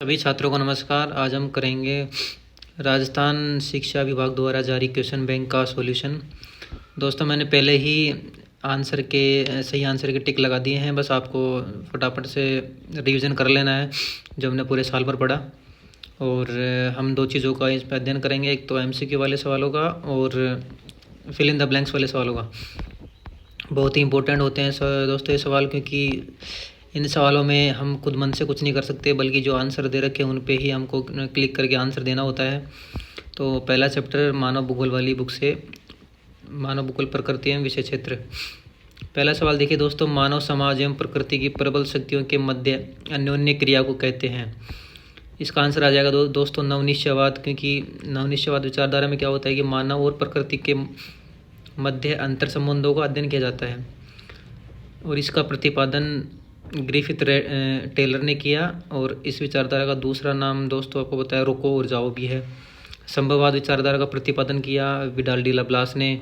सभी छात्रों को नमस्कार। आज हम करेंगे राजस्थान शिक्षा विभाग द्वारा जारी क्वेश्चन बैंक का सॉल्यूशन। दोस्तों, मैंने पहले ही सही आंसर के टिक लगा दिए हैं। बस आपको फटाफट से रिवीजन कर लेना है जो हमने पूरे साल भर पढ़ा। और हम दो चीज़ों का इस पर अध्ययन करेंगे, एक तो एमसीक्यू वाले सवालों का और फिल इन द ब्लैंक्स वाले सवालों का। बहुत ही इंपॉर्टेंट होते हैं दोस्तों ये सवाल, क्योंकि इन सवालों में हम खुद मन से कुछ नहीं कर सकते, बल्कि जो आंसर दे रखे हैं उन पे ही हमको क्लिक करके आंसर देना होता है। तो पहला चैप्टर मानव भूगोल वाली बुक से, मानव भूगोल प्रकृति एवं विषय क्षेत्र। पहला सवाल देखिए दोस्तों, मानव समाज एवं प्रकृति की प्रबल शक्तियों के मध्य अन्योन्य क्रिया को कहते हैं। इसका आंसर आ जाएगा दोस्तों नवनिश्चयवाद, क्योंकि नवनिश्चयवाद विचारधारा में क्या होता है कि मानव और प्रकृति के मध्य अंतर संबंधों का अध्ययन किया जाता है और इसका प्रतिपादन ग्रिफिथ टेलर ने किया। और इस विचारधारा का दूसरा नाम दोस्तों आपको बताया रोको और जाओ भी है। संभववाद विचारधारा का प्रतिपादन किया विडाल डी लाप्लास ने।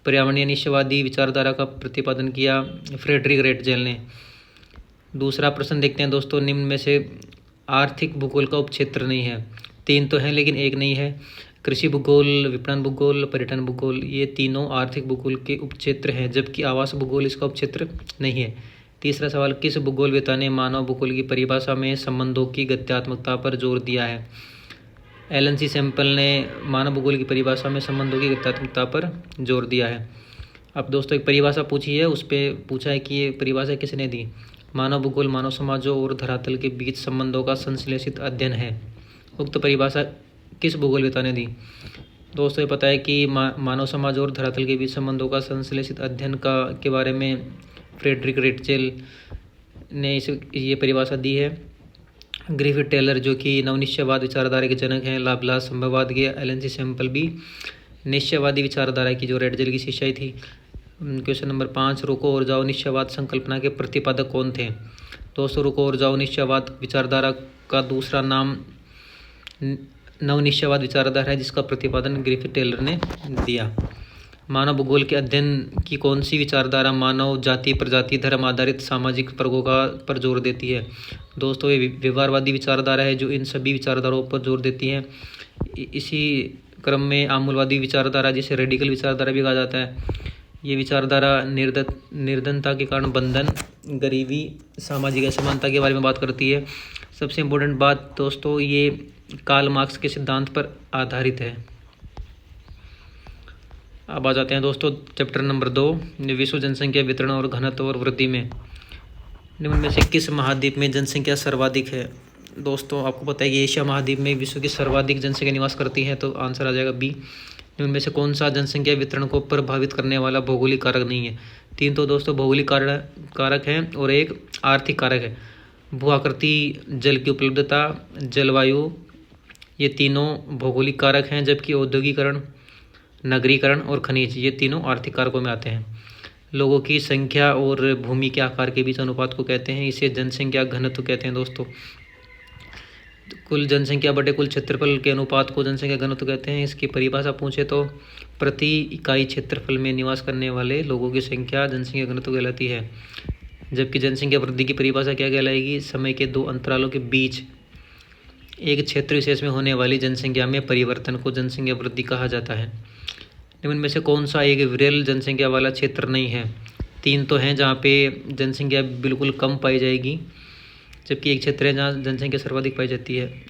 पर्यावरणीय निश्चयवादी विचारधारा का प्रतिपादन किया फ्रेडरिक रेटजेल ने। दूसरा प्रश्न देखते हैं दोस्तों, निम्न में से आर्थिक भूगोल का उपक्षेत्र नहीं है। तीन तो हैं लेकिन एक नहीं है। कृषि भूगोल, विपणन भूगोल, पर्यटन भूगोल, ये तीनों आर्थिक भूगोल के उपक्षेत्र हैं, जबकि आवास भूगोल इसका उपक्षेत्र नहीं है। तीसरा सवाल, किस भूगोलवेत्ता ने मानव भूगोल की परिभाषा में संबंधों की गत्यात्मकता पर जोर दिया है? एलन सी सैम्पल ने मानव भूगोल की परिभाषा में संबंधों की गत्यात्मकता पर जोर दिया है। अब दोस्तों एक परिभाषा पूछी है, उस पर पूछा है कि ये परिभाषा किसने दी? मानव भूगोल मानव समाजों और धरातल के बीच संबंधों का संश्लेषित अध्ययन है। उक्त परिभाषा किस भूगोलवेत्ता ने दी? दोस्तों ये पता है कि मानव समाज और धरातल के बीच संबंधों का संश्लेषित अध्ययन के बारे में फ्रेडरिक रेटजेल ने ये परिभाषा दी है। ग्रिफिथ टेलर जो कि नवनिश्चयवाद विचारधारा के जनक हैं, लाप्लास संभववाद के, एलन सी सैम्पल भी निश्चयवादी विचारधारा की जो रेटजेल की शिष्या थी। क्वेश्चन नंबर 5, रुको और जाओ निश्चयवाद संकल्पना के प्रतिपादक कौन थे? दोस्तों रुको और जाओ निश्चयवाद विचारधारा का दूसरा नाम नवनिश्चयवाद विचारधारा है, जिसका प्रतिपादन ग्रिफिथ टेलर ने दिया। मानव भूगोल के अध्ययन की कौन सी विचारधारा मानव जाति, प्रजाति, धर्म आधारित सामाजिक वर्गों पर जोर देती है? दोस्तों ये व्यवहारवादी विचारधारा है जो इन सभी विचारधाराओं पर जोर देती है। इसी क्रम में आमूलवादी विचारधारा, जिसे रेडिकल विचारधारा भी कहा जाता है, ये विचारधारा निर्धनता के कारण बंधन, गरीबी, सामाजिक असमानता के बारे में बात करती है। सबसे इम्पोर्टेंट बात दोस्तों, ये कार्ल मार्क्स के सिद्धांत पर आधारित है। अब आ जाते हैं दोस्तों चैप्टर नंबर 2, विश्व जनसंख्या वितरण और घनत्व और वृद्धि में। निम्न में से किस महाद्वीप में जनसंख्या सर्वाधिक है? दोस्तों आपको पता है कि एशिया महाद्वीप में विश्व की सर्वाधिक जनसंख्या निवास करती है, तो आंसर आ जाएगा बी। निम्न में से कौन सा जनसंख्या वितरण को प्रभावित करने वाला भौगोलिक कारक नहीं है? तीन तो दोस्तों भौगोलिक कारक हैं और एक आर्थिक कारक है। भूआकृति, जल की उपलब्धता, जलवायु, ये तीनों भौगोलिक कारक हैं, जबकि औद्योगिकरण, नगरीकरण और खनिज ये तीनों आर्थिक कारकों में आते हैं। लोगों की संख्या और भूमि के आकार के बीच अनुपात को कहते हैं, इसे जनसंख्या घनत्व कहते हैं दोस्तों। कुल जनसंख्या बटे कुल क्षेत्रफल के अनुपात को जनसंख्या घनत्व कहते हैं। इसकी परिभाषा पूछे तो प्रति इकाई क्षेत्रफल में निवास करने वाले लोगों की संख्या जनसंख्या घनत्व कहलाती है। जबकि जनसंख्या वृद्धि की परिभाषा क्या कहलाएगी? समय के दो अंतरालों के बीच एक क्षेत्र विशेष में होने वाली जनसंख्या में परिवर्तन को जनसंख्या वृद्धि कहा जाता है। निम्न में से कौन सा एक विरल जनसंख्या वाला क्षेत्र नहीं है? तीन तो हैं जहाँ पे जनसंख्या बिल्कुल कम पाई जाएगी, जबकि एक क्षेत्र है जहाँ जनसंख्या सर्वाधिक पाई जाती है।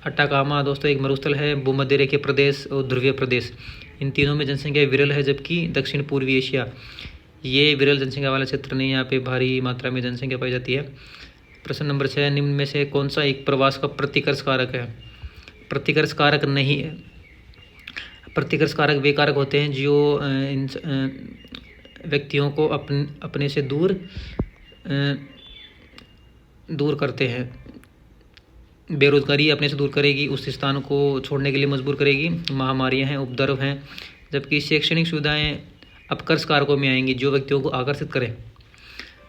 अटाकामा दोस्तों एक मरुस्थल है, भूमध्य रेखीय प्रदेश और ध्रुवीय प्रदेश, इन तीनों में जनसंख्या विरल है, जबकि दक्षिण पूर्वी एशिया ये विरल जनसंख्या वाला क्षेत्र नहीं, यहाँ पे भारी मात्रा में जनसंख्या पाई जाती है। प्रश्न नंबर 6, निम्न में से कौन सा एक प्रवास का प्रतिकर्ष कारक है? प्रतिकर्ष कारक नहीं है। प्रतिकर्ष कारक वे कारक होते हैं जो इन व्यक्तियों को अपने से दूर करते हैं। बेरोजगारी अपने से दूर करेगी, उस स्थान को छोड़ने के लिए मजबूर करेगी। महामारियां हैं, उपद्रव हैं। जबकि शैक्षणिक सुविधाएं अपकर्ष कारकों में आएंगी जो व्यक्तियों को आकर्षित करें,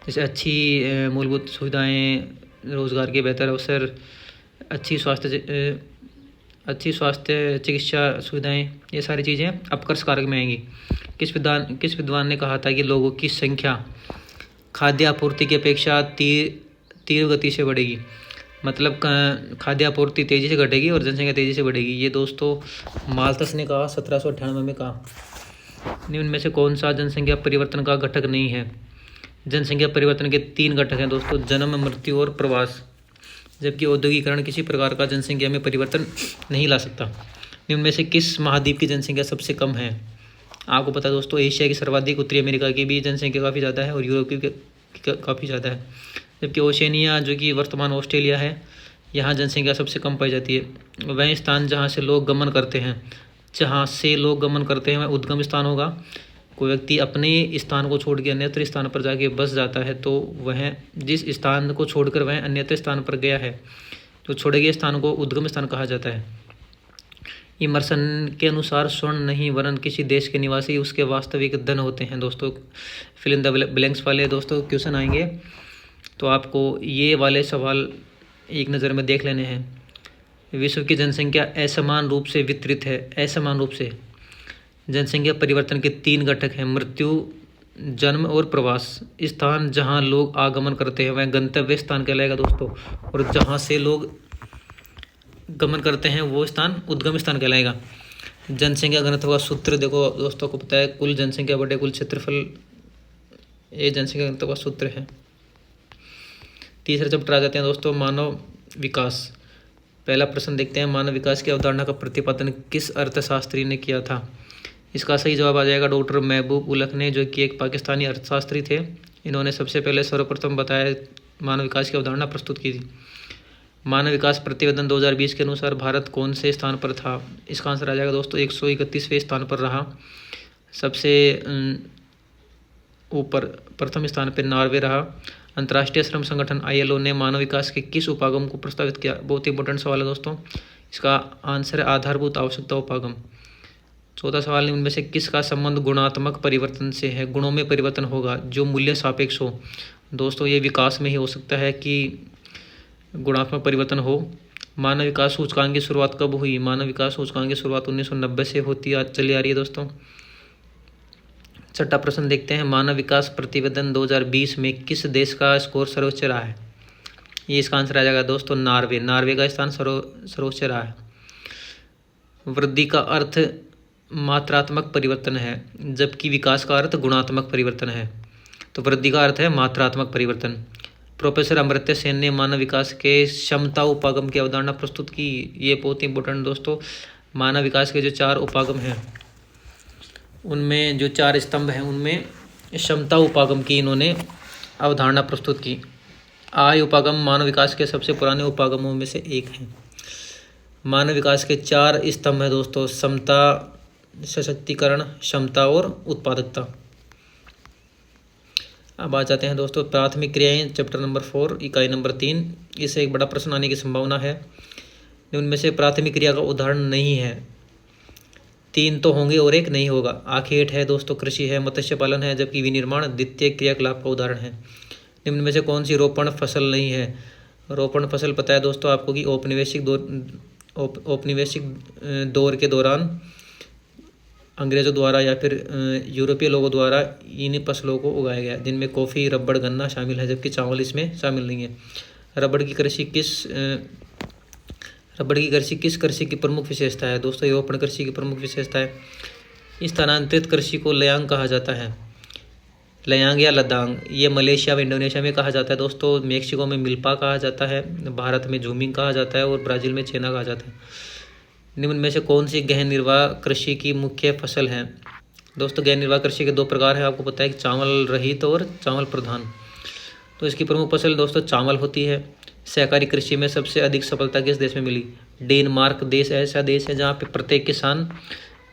जैसे अच्छी मूलभूत सुविधाएं, रोजगार के बेहतर अवसर, अच्छी स्वास्थ्य चिकित्सा सुविधाएं, ये सारी चीज़ें अपकर्ष कारक में आएंगी। किस विद्वान ने कहा था कि लोगों की संख्या खाद्य आपूर्ति की अपेक्षा तीव्र गति से बढ़ेगी? मतलब खाद्य आपूर्ति तेज़ी से घटेगी और जनसंख्या तेज़ी से बढ़ेगी। ये दोस्तों माल्थस ने कहा 1798 में कहा। निम्न में से कौन सा जनसंख्या परिवर्तन का घटक नहीं है? जनसंख्या परिवर्तन के 3 घटक हैं दोस्तों, जन्म, मृत्यु और प्रवास। जबकि औद्योगिकरण किसी प्रकार का जनसंख्या में परिवर्तन नहीं ला सकता। निम्न में से किस महाद्वीप की जनसंख्या सबसे कम है? आपको पता है दोस्तों, एशिया की सर्वाधिक, उत्तरी अमेरिका की भी जनसंख्या काफ़ी ज़्यादा है और यूरोप की काफ़ी ज़्यादा है। जबकि ओशनिया जो कि वर्तमान ऑस्ट्रेलिया है, यहाँ जनसंख्या सबसे कम पाई जाती है। वह स्थान जहाँ से लोग गमन करते हैं वह उद्गम स्थान होगा। कोई व्यक्ति अपने स्थान को छोड़ के अन्यत्र स्थान पर जाके बस जाता है तो वह जिस स्थान को छोड़कर वह अन्यत्र स्थान पर गया है, तो छोड़े गए स्थान को उद्गम स्थान कहा जाता है। इमर्सन के अनुसार स्वर्ण नहीं वरन किसी देश के निवासी उसके वास्तविक धन होते हैं। दोस्तों फिल इन द ब्लैंक्स वाले दोस्तों क्वेश्चन आएंगे, तो आपको ये वाले सवाल एक नज़र में देख लेने हैं। विश्व की जनसंख्या असमान रूप से वितरित है। असमान रूप से जनसंख्या परिवर्तन के 3 घटक हैं, मृत्यु, जन्म और प्रवास। स्थान जहां लोग आगमन करते हैं वह गंतव्य स्थान कहलाएगा दोस्तों, और जहां से लोग गमन करते हैं वो स्थान उद्गम स्थान कहलाएगा। जनसंख्या घनत्व का सूत्र देखो दोस्तों को पता है, कुल जनसंख्या बटे कुल क्षेत्रफल, ये जनसंख्या घनत्व का सूत्र है। तीसरे चैप्टर आ जाते हैं दोस्तों, मानव विकास। पहला प्रश्न देखते हैं, मानव विकास की अवधारणा का प्रतिपादन किस अर्थशास्त्री ने किया था? इसका सही जवाब आ जाएगा डॉक्टर महबूब उलक ने, जो कि एक पाकिस्तानी अर्थशास्त्री थे। इन्होंने सबसे पहले सर्वप्रथम बताया मानव विकास की अवधारणा प्रस्तुत की थी। मानव विकास प्रतिवेदन 2020 के अनुसार भारत कौन से स्थान पर था? इसका आंसर आ जाएगा दोस्तों 131वें स्थान पर रहा। सबसे ऊपर प्रथम स्थान पर नॉर्वे रहा। अंतर्राष्ट्रीय श्रम संगठन ILO ने मानव विकास के किस उपागम को प्रस्तावित किया? बहुत ही इंपॉर्टेंट सवाल है दोस्तों। इसका आंसर है आधारभूत आवश्यकता उपागम। चौथा सवाल, इनमें से किसका संबंध गुणात्मक परिवर्तन से है? गुणों में परिवर्तन होगा जो मूल्य सापेक्ष हो। दोस्तों ये विकास में ही हो सकता है कि गुणात्मक परिवर्तन हो। मानव विकास सूचकांक की शुरुआत कब हुई? मानव विकास सूचकांक की शुरुआत 1990 से चली आ रही है दोस्तों। छठा प्रश्न देखते हैं, मानव विकास प्रतिवेदन 2020 में किस देश का स्कोर सर्वोच्च रहा है? ये इसका आंसर आ जाएगा दोस्तों नॉर्वे। नॉर्वे का स्थान सर्वोच्च रहा है। वृद्धि का अर्थ मात्रात्मक परिवर्तन है, जबकि विकास का अर्थ गुणात्मक परिवर्तन है। तो वृद्धि का अर्थ है मात्रात्मक परिवर्तन। प्रोफेसर अमर्त्य सेन ने मानव विकास के क्षमता उपागम की अवधारणा प्रस्तुत की। ये बहुत इंपॉर्टेंट दोस्तों, मानव विकास के जो 4 उपागम हैं उनमें जो 4 स्तंभ हैं उनमें क्षमता उपागम की इन्होंने अवधारणा प्रस्तुत की। आय उपागम मानव विकास के सबसे पुराने उपागमों में से एक है। मानव विकास के 4 स्तंभ हैं दोस्तों, समता, सशक्तिकरण, क्षमता और उत्पादकता। अब आ जाते हैं दोस्तों प्राथमिक क्रियाएं, चैप्टर नंबर 4 इकाई नंबर 3। इससे एक बड़ा प्रश्न आने की संभावना है। उनमें से प्राथमिक क्रिया का उदाहरण नहीं है। 3 तो होंगे और एक नहीं होगा। आखेट है दोस्तों, कृषि है, मत्स्य पालन है, जबकि विनिर्माण द्वितीय क्रियाकलाप का उदाहरण है। निम्न में से कौन सी रोपण फसल नहीं है? रोपण फसल पता है दोस्तों आपको कि औपनिवेशिक दौर के दौरान अंग्रेज़ों द्वारा या फिर यूरोपीय लोगों द्वारा इन फसलों को उगाया गया, जिनमें कॉफ़ी, रबड़, गन्ना शामिल है, जबकि चावल इसमें शामिल नहीं है। रबड़ की कृषि कृषि की प्रमुख विशेषता है? दोस्तों रोपण कृषि की प्रमुख विशेषता है। स्थानांतरित कृषि को लयांग कहा जाता है। लयांग या लदांग, ये मलेशिया व इंडोनेशिया में कहा जाता है दोस्तों। मेक्सिको में मिल्पा कहा जाता है, भारत में झूमिंग कहा जाता है और ब्राज़ील में छेना कहा जाता है। निम्न में से कौन सी गहन निर्वाह कृषि की मुख्य फसल है? दोस्तों गहन निर्वाह कृषि के 2 प्रकार है, आपको पता है कि चावल रहित और चावल प्रधान। तो इसकी प्रमुख फसल दोस्तों चावल होती है। सहकारी कृषि में सबसे अधिक सफलता किस देश में मिली? डेनमार्क देश ऐसा देश है जहाँ पे प्रत्येक किसान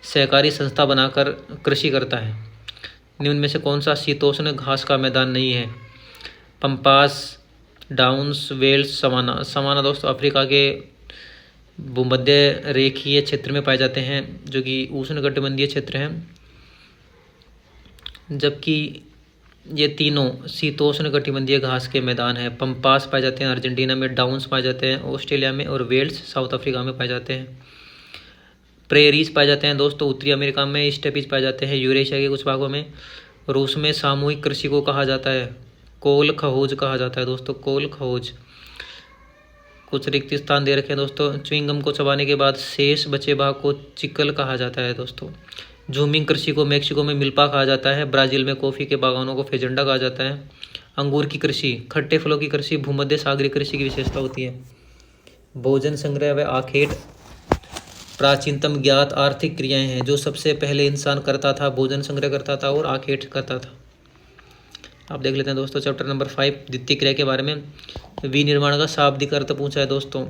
सहकारी संस्था बनाकर कृषि करता है। निम्न में से कौन सा शीतोष्ण घास का मैदान नहीं है? Pampas, Downs, velds, savanna. Savanna दोस्तों अफ्रीका के भूमध्य रेखीय क्षेत्र में पाए जाते हैं, जो कि उष्णकटिबंधीय क्षेत्र हैं, जबकि ये तीनों शीतोष्ण कटिबंधीय घास के मैदान हैं। पंपास पाए जाते हैं अर्जेंटीना में, डाउन्स पाए जाते हैं ऑस्ट्रेलिया में और वेल्स साउथ अफ्रीका में पाए जाते हैं। प्रेरीज पाए जाते हैं दोस्तों उत्तरी अमेरिका में। स्टेपीज पाए जाते हैं यूरेशिया के कुछ भागों में। रूस में सामूहिक कृषि को कहा जाता है कोल खहोज कहा जाता है दोस्तों, कोल खहोज। कुछ रिक्त स्थान दे रखे हैं दोस्तों। च्युइंगम को चबाने के बाद शेष बचे भाग को चिकल कहा जाता है दोस्तों। जूमिंग कृषि को मेक्सिको में मिल्पा कहा जाता है। ब्राज़ील में कॉफ़ी के बागानों को फेजेंडा कहा जाता है। अंगूर की कृषि, खट्टे फलों की कृषि भूमध्य सागरीय कृषि की विशेषता होती है। भोजन संग्रह व आखेट प्राचीनतम ज्ञात आर्थिक क्रियाएं हैं। जो सबसे पहले इंसान करता था, भोजन संग्रह करता था और आखेट करता था। आप देख लेते हैं दोस्तों चैप्टर नंबर 5 द्वितीय क्रिया के बारे में। विनिर्माण का शाब्दिक अर्थ पूछा है दोस्तों।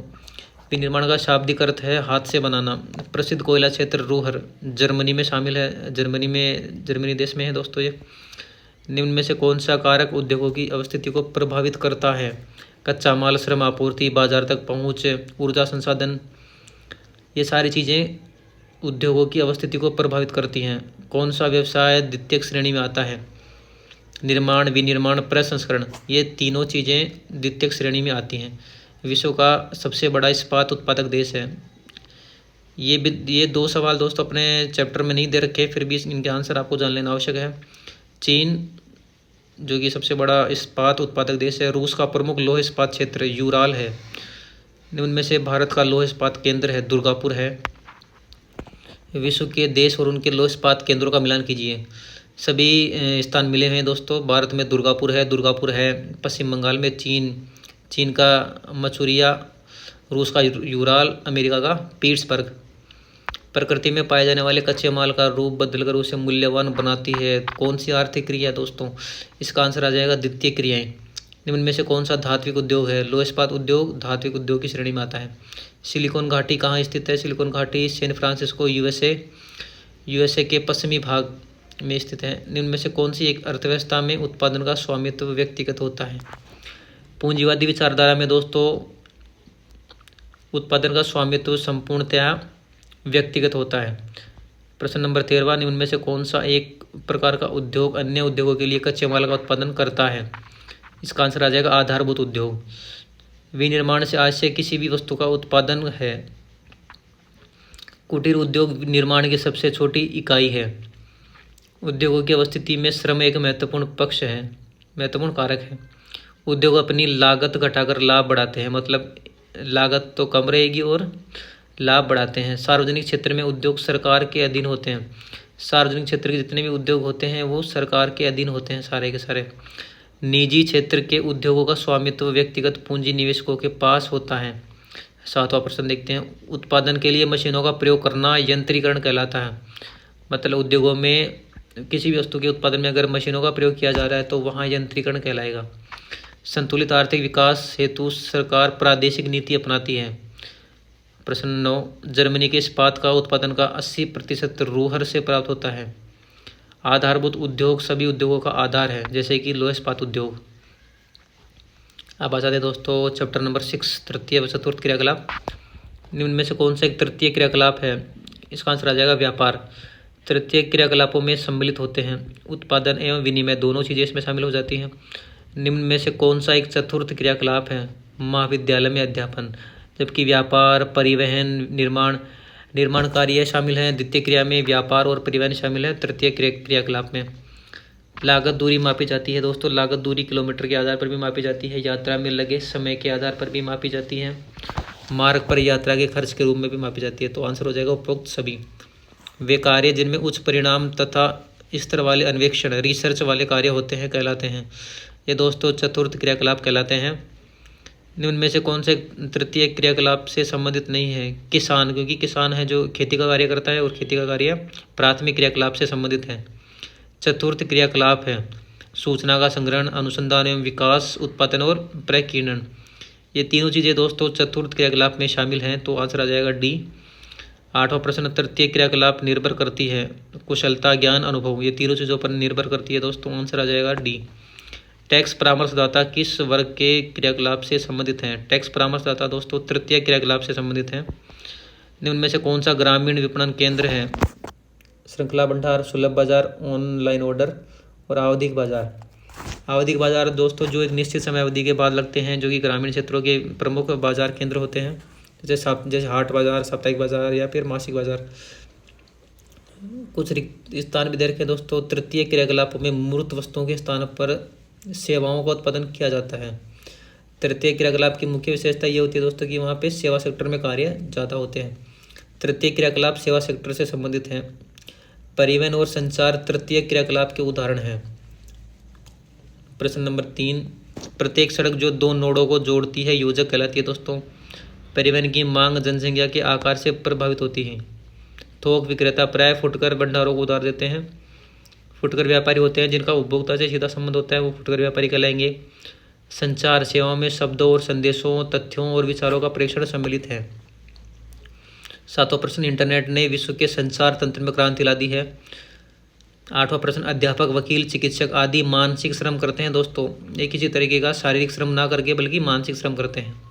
विनिर्माण का शाब्दिक अर्थ है हाथ से बनाना। प्रसिद्ध कोयला क्षेत्र रूहर जर्मनी में शामिल है। जर्मनी देश में है दोस्तों ये। निम्न में से कौन सा कारक उद्योगों की अवस्थिति को प्रभावित करता है? कच्चा माल, श्रम आपूर्ति, बाजार तक पहुंच, ऊर्जा संसाधन। ये सारी चीज़ें उद्योगों की अवस्थिति को प्रभावित करती हैं। कौन सा व्यवसाय द्वितीय श्रेणी में आता है? निर्माण, विनिर्माण, प्रसंस्करण, ये तीनों चीज़ें द्वितीय श्रेणी में आती हैं। विश्व का सबसे बड़ा इस्पात उत्पादक देश है। ये 2 सवाल दोस्तों अपने चैप्टर में नहीं दे रखे, फिर भी इनके आंसर आपको जान लेना आवश्यक है। चीन जो कि सबसे बड़ा इस्पात उत्पादक देश है। रूस का प्रमुख लौह इस्पात क्षेत्र यूराल है। उनमें से भारत का लौह इस्पात केंद्र है दुर्गापुर है। विश्व के देश और उनके लौह इस्पात केंद्रों का मिलान कीजिए। सभी स्थान मिले हैं दोस्तों। भारत में दुर्गापुर है। पश्चिम बंगाल में चीन का मचुरिया, रूस का यूराल, अमेरिका का पीट्सबर्ग। प्रकृति में पाए जाने वाले कच्चे माल का रूप बदलकर उसे मूल्यवान बनाती है। कौन सी आर्थिक क्रिया है दोस्तों? इसका आंसर आ जाएगा द्वितीय क्रियाएं। निम्न में से कौन सा धात्विक उद्योग है? लौह इस्पात उद्योग धात्विक उद्योग की श्रेणी में आता है। सिलिकॉन घाटी कहाँ स्थित है? सिलिकॉन घाटी सैन फ्रांसिस्को यूएसए के पश्चिमी भाग में स्थित है। निम्न में से कौन सी एक अर्थव्यवस्था में उत्पादन का स्वामित्व व्यक्तिगत होता है? पूंजीवादी विचारधारा में दोस्तों उत्पादन का स्वामित्व संपूर्णतया व्यक्तिगत होता है। प्रश्न नंबर 13, निम्न में से कौन सा एक प्रकार का उद्योग अन्य उद्योगों के लिए कच्चे माल का उत्पादन करता है? इसका आंसर आ जाएगा आधारभूत उद्योग। विनिर्माण से आज से किसी भी वस्तु का उत्पादन है। कुटीर उद्योग निर्माण की सबसे छोटी इकाई है। उद्योगों की अवस्थिति में श्रम एक महत्वपूर्ण कारक है। उद्योग अपनी लागत घटाकर लाभ बढ़ाते हैं, मतलब लागत तो कम रहेगी और लाभ बढ़ाते हैं। सार्वजनिक क्षेत्र में उद्योग सरकार के अधीन होते हैं। सार्वजनिक क्षेत्र के जितने भी उद्योग होते हैं वो सरकार के अधीन होते हैं सारे के सारे। निजी क्षेत्र के उद्योगों का स्वामित्व व्यक्तिगत पूंजी निवेशकों के पास होता है। 7वां प्रश्न देखते हैं। उत्पादन के लिए मशीनों का प्रयोग करना यंत्रीकरण कहलाता है। मतलब उद्योगों में किसी भी वस्तु के उत्पादन में अगर मशीनों का प्रयोग किया जा रहा है तो वहाँ यंत्रीकरण कहलाएगा। संतुलित आर्थिक विकास हेतु सरकार प्रादेशिक नीति अपनाती है। प्रश्न 9, जर्मनी के इस्पात का उत्पादन का 80% रूहर से प्राप्त होता है। आधारभूत उद्योग सभी उद्योगों का आधार है, जैसे कि लौह इस्पात उद्योग। अब आ जाते हैं दोस्तों चैप्टर नंबर 6 तृतीय व चतुर्थ क्रियाकलाप। निम्न में से कौन सा एक तृतीय क्रियाकलाप है? इसका आंसर आ जाएगा व्यापार। तृतीय क्रियाकलापों में सम्मिलित होते हैं उत्पादन एवं विनिमय, दोनों चीज़ें इसमें शामिल हो जाती हैं। निम्न में से कौन सा एक चतुर्थ क्रियाकलाप है? महाविद्यालय में अध्यापन। जबकि व्यापार, परिवहन, निर्माण कार्य शामिल हैं द्वितीय क्रिया में। व्यापार और परिवहन शामिल है तृतीय क्रियाकलाप में। लागत दूरी मापी जाती है दोस्तों। लागत दूरी किलोमीटर के आधार पर भी मापी जाती है। यात्रा में लगे समय के आधार पर भी मापी जाती है। मार्ग पर यात्रा के खर्च के रूप में भी मापी जाती है। तो आंसर हो जाएगा उपरोक्त सभी। वे कार्य जिनमें उच्च परिणाम तथा स्तर वाले अन्वेषण रिसर्च वाले कार्य होते हैं कहलाते हैं। ये दोस्तों चतुर्थ क्रियाकलाप कहलाते हैं। निम्न में से कौन से तृतीय क्रियाकलाप से संबंधित नहीं है? किसान, क्योंकि किसान है जो खेती का कार्य करता है और खेती का कार्य प्राथमिक क्रियाकलाप से संबंधित है। चतुर्थ क्रियाकलाप है सूचना का संग्रहण, अनुसंधान एवं विकास, उत्पादन और प्रकीर्णन। ये तीनों चीज़ें दोस्तों चतुर्थ क्रियाकलाप में शामिल हैं। तो आंसर आ जाएगा डी। 8वां प्रश्न, तृतीय क्रियाकलाप निर्भर करती है कुशलता, ज्ञान, अनुभव। ये तीनों चीज़ों पर निर्भर करती है दोस्तों। आंसर आ जाएगा डी। टैक्स परामर्शदाता किस वर्ग के क्रियाकलाप से संबंधित हैं? टैक्स परामर्शदाता दोस्तों तृतीय क्रियाकलाप से संबंधित हैं। निम्न में से कौन सा ग्रामीण विपणन केंद्र है? श्रृंखला भंडार, सुलभ बाजार, ऑनलाइन ऑर्डर और आवधिक बाजार। आवधिक बाजार दोस्तों जो एक निश्चित समय अवधि के बाद लगते हैं, जो कि ग्रामीण क्षेत्रों के प्रमुख बाजार केंद्र होते हैं, जैसे हाट बाजार, साप्ताहिक बाजार या फिर मासिक बाजार। कुछ स्थान भी दे रखे दोस्तों। तृतीय क्रियाकलापों में मूर्त वस्तुओं के स्थान पर सेवाओं का उत्पादन किया जाता है। तृतीय क्रियाकलाप की मुख्य विशेषता ये होती है दोस्तों कि वहाँ पे सेवा सेक्टर में कार्य ज़्यादा होते हैं। तृतीय क्रियाकलाप सेवा सेक्टर से संबंधित हैं। परिवहन और संचार तृतीय क्रियाकलाप के उदाहरण हैं। प्रश्न नंबर 3, प्रत्येक सड़क जो दो नोडों को जोड़ती है योजक कहलाती है दोस्तों। परिवहन की मांग जनसंख्या के आकार से प्रभावित होती है। थोक विक्रेता प्राय फुटकर भंडारों को उधार देते हैं। फुटकर व्यापारी होते हैं जिनका उपभोक्ता से सीधा संबंध होता है, वो फुटकर व्यापारी कहलाएंगे। संचार सेवाओं में शब्दों और संदेशों, तथ्यों और विचारों का प्रेषण सम्मिलित है। 7वां प्रश्न, इंटरनेट ने विश्व के संचार तंत्र में क्रांति ला दी है। 8वां प्रश्न, अध्यापक, वकील, चिकित्सक आदि मानसिक श्रम करते हैं दोस्तों। ये किसी तरीके का शारीरिक श्रम ना करके बल्कि मानसिक श्रम करते हैं।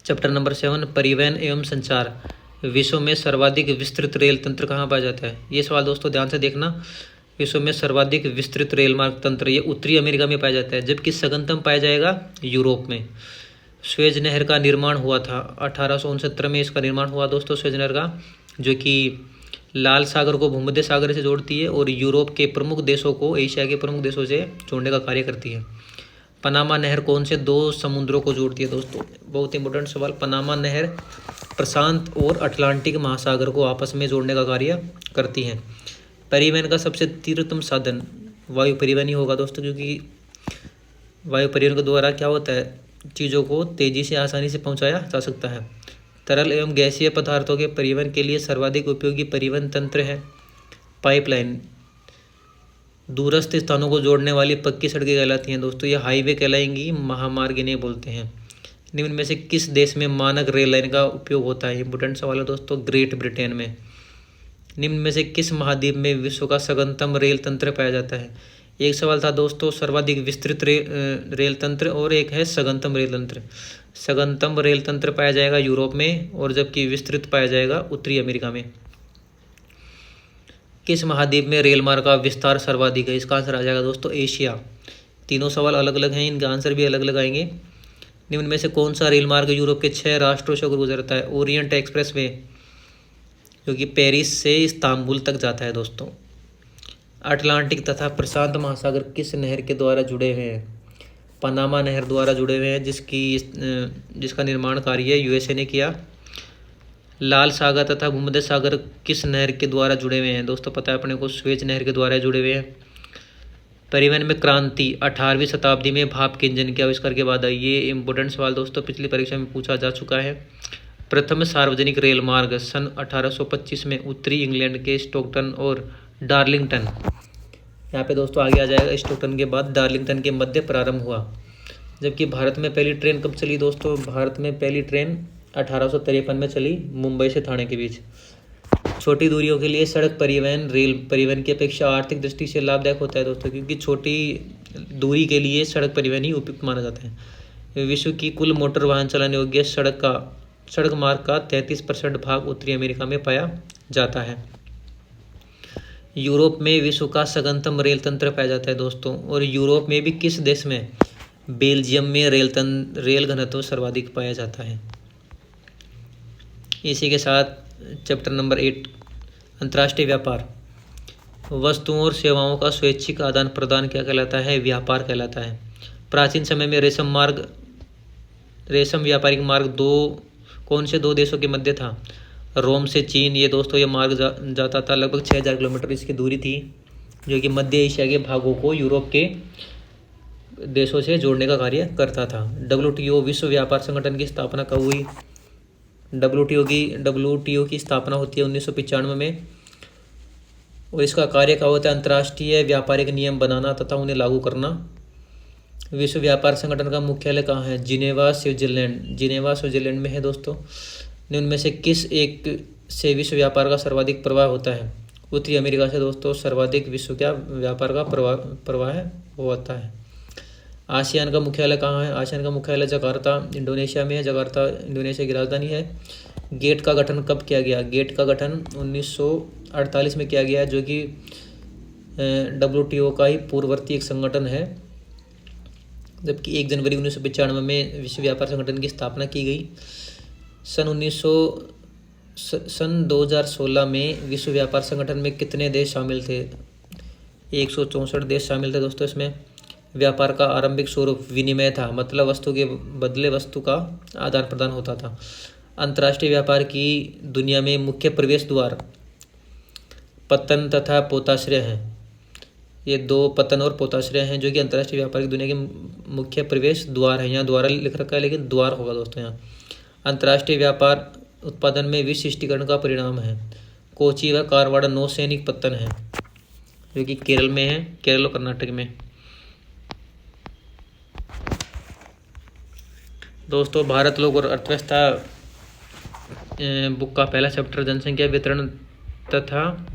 चैप्टर नंबर 7, परिवहन एवं संचार। विश्व में सर्वाधिक विस्तृत रेल तंत्र कहाँ पाया जाता है? ये सवाल दोस्तों ध्यान से देखना। विश्व में सर्वाधिक विस्तृत रेल मार्ग तंत्र ये उत्तरी अमेरिका में पाया जाता है, जबकि सघनतम पाया जाएगा यूरोप में। स्वेज नहर का निर्माण हुआ था 1869 में। इसका निर्माण हुआ दोस्तों स्वेज नहर का, जो कि लाल सागर को भूमध्य सागर से जोड़ती है और यूरोप के प्रमुख देशों को एशिया के प्रमुख देशों से जोड़ने का कार्य करती है। पनामा नहर कौन से दो समुद्रों को जोड़ती है दोस्तों? बहुत इंपॉर्टेंट सवाल। पनामा नहर प्रशांत और अटलांटिक महासागर को आपस में जोड़ने का कार्य करती है। परिवहन का सबसे तीव्रतम साधन वायु परिवहन ही होगा दोस्तों, क्योंकि वायु परिवहन के द्वारा क्या होता है, चीज़ों को तेज़ी से आसानी से पहुंचाया जा सकता है। तरल एवं गैसीय पदार्थों के परिवहन के लिए सर्वाधिक उपयोगी परिवहन तंत्र है पाइपलाइन। दूरस्थ स्थानों को जोड़ने वाली पक्की सड़कें कहलाती हैं दोस्तों, ये हाईवे कहलाएंगी, महामार्ग इन्हें बोलते हैं। निम्न में से किस देश में मानक रेल लाइन का उपयोग होता है? इंपोर्टेंट सवाल है दोस्तों, ग्रेट ब्रिटेन में। निम्न में से किस महाद्वीप में विश्व का सघनतम रेल तंत्र पाया जाता है? एक सवाल था दोस्तों सर्वाधिक विस्तृत रेल तंत्र और एक है सघनतम रेल तंत्र। सघनतम रेल तंत्र पाया जाएगा यूरोप में और जबकि विस्तृत पाया जाएगा उत्तरी अमेरिका में। किस महाद्वीप में रेल मार्ग का विस्तार सर्वाधिक है? इसका आंसर आ जाएगा दोस्तों एशिया। तीनों सवाल अलग अलग हैं, इनका आंसर भी अलग अलग आएंगे। निम्न में से कौन सा रेल मार्ग यूरोप के 6 राष्ट्रों से गुजरता है? ओरिएंट एक्सप्रेस वे, जो कि पेरिस से इस्तांबुल तक जाता है दोस्तों। अटलांटिक तथा प्रशांत महासागर किस नहर के द्वारा जुड़े हुए हैं? पनामा नहर द्वारा जुड़े हुए हैं, जिसका निर्माण कार्य यूएसए ने किया। लाल सागर तथा भूमध्य सागर किस नहर के द्वारा जुड़े हुए हैं? दोस्तों पता है अपने को, स्वेज नहर के द्वारा जुड़े हुए हैं। परिवहन में क्रांति 18वीं शताब्दी में भाप के इंजन के आविष्कार के बाद आई। ये इंपोर्टेंट सवाल दोस्तों पिछली परीक्षा में पूछा जा चुका है। प्रथम सार्वजनिक रेल मार्ग सन 1825 में उत्तरी इंग्लैंड के स्टोकटन और डार्लिंगटन, यहाँ पे दोस्तों आगे आ जाएगा, स्टोकटन के बाद डार्लिंगटन के मध्य प्रारंभ हुआ। जबकि भारत में पहली ट्रेन कब चली दोस्तों? भारत में पहली ट्रेन 1853 में चली, मुंबई से ठाणे के बीच। छोटी दूरियों के लिए सड़क परिवहन रेल परिवहन की अपेक्षा आर्थिक दृष्टि से लाभदायक होता है दोस्तों, क्योंकि छोटी दूरी के लिए सड़क परिवहन ही उपयुक्त माना जाता है। विश्व की कुल मोटर वाहन चलन योग्य सड़क मार्ग का 33% भाग उत्तरी अमेरिका में पाया जाता है। यूरोप में विश्व का सघनतम रेल तंत्र पाया जाता है दोस्तों। और यूरोप में भी किस देश में? बेल्जियम में रेल घनत्व सर्वाधिक पाया जाता है। इसी के साथ चैप्टर नंबर 8 अंतर्राष्ट्रीय व्यापार। वस्तुओं और सेवाओं का स्वैच्छिक आदान प्रदान क्या कहलाता है? व्यापार कहलाता है। प्राचीन समय में रेशम व्यापारिक मार्ग कौन से 2 देशों के मध्य था? रोम से चीन। ये दोस्तों ये मार्ग जाता था, लगभग 6000 किलोमीटर इसकी दूरी थी, जो कि मध्य एशिया के भागों को यूरोप के देशों से जोड़ने का कार्य करता था। WTO विश्व व्यापार संगठन की स्थापना कब हुई? WTO की स्थापना होती है 1995 में और इसका कार्य क्या होता है? अंतर्राष्ट्रीय व्यापारिक नियम बनाना तथा उन्हें लागू करना। विश्व व्यापार संगठन का मुख्यालय कहाँ है? जिनेवा स्विट्जरलैंड में है दोस्तों। उनमें से किस एक से विश्व व्यापार का सर्वाधिक प्रवाह होता है? उत्तरी अमेरिका से दोस्तों सर्वाधिक विश्व का व्यापार का प्रवाह होता है। आसियान का मुख्यालय कहाँ है? आसियान का मुख्यालय जकार्ता इंडोनेशिया में है। जकार्ता इंडोनेशिया की राजधानी है। गेट का गठन कब किया गया? गेट का गठन 1948 में किया गया है, जो कि WTO का ही पूर्ववर्ती एक संगठन है। जबकि 1 जनवरी 1995 में विश्व व्यापार संगठन की स्थापना की गई। सन 2016 में विश्व व्यापार संगठन में कितने देश शामिल थे? 164 देश शामिल थे दोस्तों इसमें। व्यापार का आरंभिक स्वरूप विनिमय था, मतलब वस्तु के बदले वस्तु का आदान प्रदान होता था। अंतर्राष्ट्रीय व्यापार की दुनिया में मुख्य प्रवेश द्वार पतन तथा पोताश्रय हैं। ये दो पतन और पोताश्रय हैं जो कि अंतर्राष्ट्रीय व्यापार की दुनिया के मुख्य प्रवेश द्वार हैं। यहाँ द्वारा लिख रखा है लेकिन द्वार होगा दोस्तों यहाँ। अंतर्राष्ट्रीय व्यापार उत्पादन में विशिष्टीकरण का परिणाम है। कोची व कारवाड़ा नौसैनिक पत्तन है जो कि केरल में है, केरल और कर्नाटक में। दोस्तों भारत लोग और अर्थव्यवस्था बुक का पहला चैप्टर जनसंख्या वितरण तथा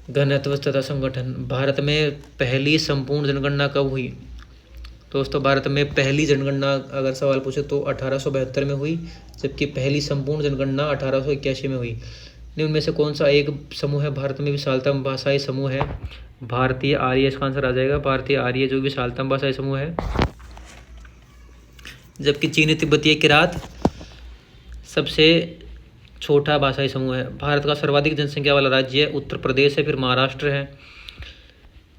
घनत्व तथा संगठन। भारत में पहली संपूर्ण जनगणना कब हुई? दोस्तों भारत में पहली जनगणना अगर सवाल पूछे तो 1872 में हुई, जबकि पहली संपूर्ण जनगणना 1881 में हुई। निम्न में से कौन सा एक समूह है भारत में विशालतम भाषाई समूह है? भारतीय आर्य इसका आंसर आ जाएगा। भारतीय आर्य जो विशालतम भाषाई समूह है, जबकि चीनी तिब्बतीय किरात सबसे छोटा भाषाई समूह है। भारत का सर्वाधिक जनसंख्या वाला राज्य उत्तर प्रदेश है, फिर महाराष्ट्र है।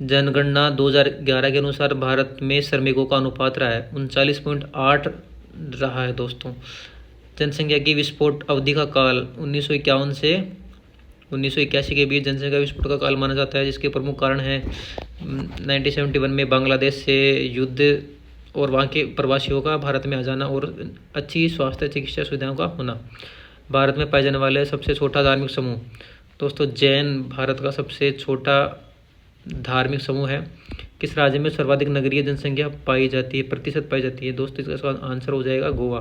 जनगणना 2011 के अनुसार भारत में श्रमिकों का अनुपात रहा है 39.8 रहा है दोस्तों। जनसंख्या की विस्फोट अवधि का काल 1951 से 1981 के बीच जनसंख्या विस्फोट का काल माना जाता है, जिसके प्रमुख कारण हैं 1971 में बांग्लादेश से युद्ध और वहाँ के प्रवासियों का भारत में आ जाना और अच्छी स्वास्थ्य चिकित्सा सुविधाओं का होना। भारत में पाए जाने वाले सबसे छोटा धार्मिक समूह दोस्तों जैन भारत का सबसे छोटा धार्मिक समूह है। किस राज्य में सर्वाधिक नगरीय जनसंख्या पाई जाती है, प्रतिशत पाई जाती है? दोस्तों इसका आंसर हो जाएगा गोवा।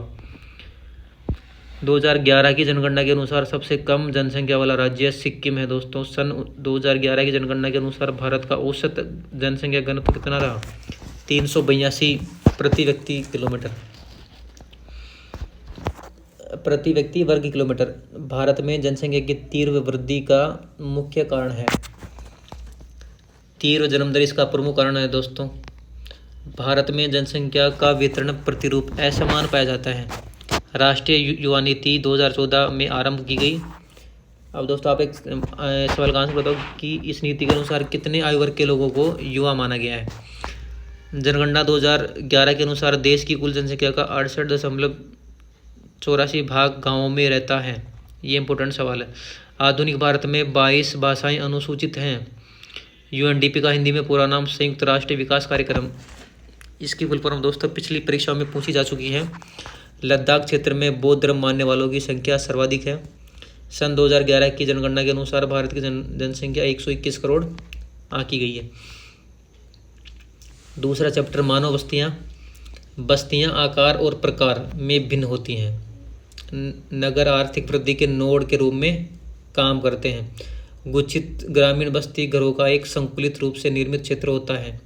2011 की जनगणना के अनुसार सबसे कम जनसंख्या वाला राज्य सिक्किम है दोस्तों। सन 2011 की जनगणना के अनुसार भारत का औसत जनसंख्या घनत्व कितना रहा? 382 प्रति व्यक्ति वर्ग किलोमीटर। भारत में जनसंख्या की तीव्र वृद्धि का मुख्य कारण है तीव्र जन्मदर इसका प्रमुख कारण है दोस्तों। भारत में जनसंख्या का वितरण प्रतिरूप असमान पाया जाता है। राष्ट्रीय युवा नीति 2014 में आरंभ की गई। अब दोस्तों आप एक सवाल का आंसर बताओ कि इस नीति के अनुसार कितने आयु वर्ग के लोगों को युवा माना गया है? जनगणना 2011 के अनुसार देश की कुल जनसंख्या का 68.84 भाग गाँवों में रहता है। ये इंपॉर्टेंट सवाल है। आधुनिक भारत में 22 भाषाएं अनुसूचित हैं। यूएनडीपी का हिंदी में पूरा नाम संयुक्त राष्ट्र विकास कार्यक्रम। इसकी फुल फॉर्म दोस्तों पिछली परीक्षाओं में पूछी जा चुकी है। लद्दाख क्षेत्र में बौद्ध धर्म मानने वालों की संख्या सर्वाधिक है। सन 2011 की जनगणना के अनुसार भारत की जनसंख्या 121 करोड़ आंकी गई है। दूसरा चैप्टर मानव बस्तियां आकार और प्रकार में भिन्न होती हैं। नगर आर्थिक वृद्धि के नोड के रूप में काम करते हैं। गुच्छित ग्रामीण बस्ती घरों का एक संकुलित रूप से निर्मित क्षेत्र होता है।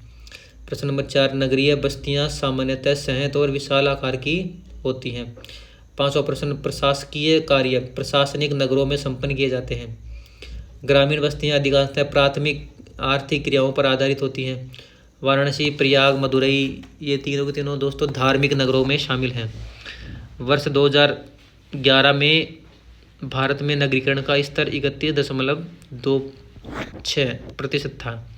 प्रश्न नंबर 4 नगरीय बस्तियां सामान्यतः सहत और विशाल आकार की होती हैं। 5वां प्रश्न प्रशासकीय कार्य प्रशासनिक नगरों में संपन्न किए जाते हैं। ग्रामीण बस्तियां अधिकांशतः प्राथमिक आर्थिक क्रियाओं पर आधारित होती हैं। वाराणसी प्रयाग मदुरई ये तीनों के तीनों दोस्तों धार्मिक नगरों में शामिल हैं। वर्ष 2011 में भारत में नगरीकरण का स्तर 31.26% था।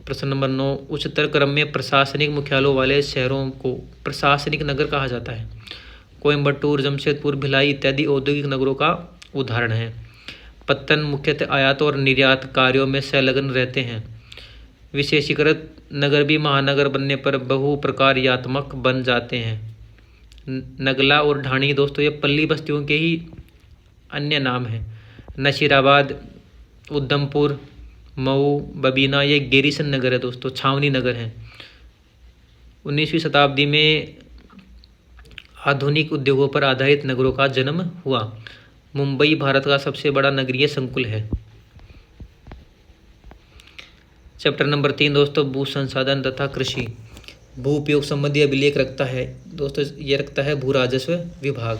प्रश्न नंबर 9 उच्चतर क्रम में प्रशासनिक मुख्यालयों वाले शहरों को प्रशासनिक नगर कहा जाता है। कोयम्बटूर जमशेदपुर भिलाई इत्यादि औद्योगिक नगरों का उदाहरण है। पत्तन मुख्यतः आयात और निर्यात कार्यों में संलग्न रहते हैं। विशेषीकृत नगर भी महानगर बनने पर बहुप्रकार्यात्मक बन जाते हैं। नगला और ढाणी दोस्तों ये पल्ली बस्तियों के ही अन्य नाम हैं। नशीराबाद उधमपुर मऊ बबीना ये गेरिसन नगर है दोस्तों, छावनी नगर हैं। 19वीं शताब्दी में आधुनिक उद्योगों पर आधारित नगरों का जन्म हुआ। मुंबई भारत का सबसे बड़ा नगरीय संकुल है। चैप्टर नंबर 3 दोस्तों भू संसाधन तथा कृषि। भू उपयोग संबंधी अभिलेख रखता है दोस्तों, ये रखता है भू राजस्व विभाग।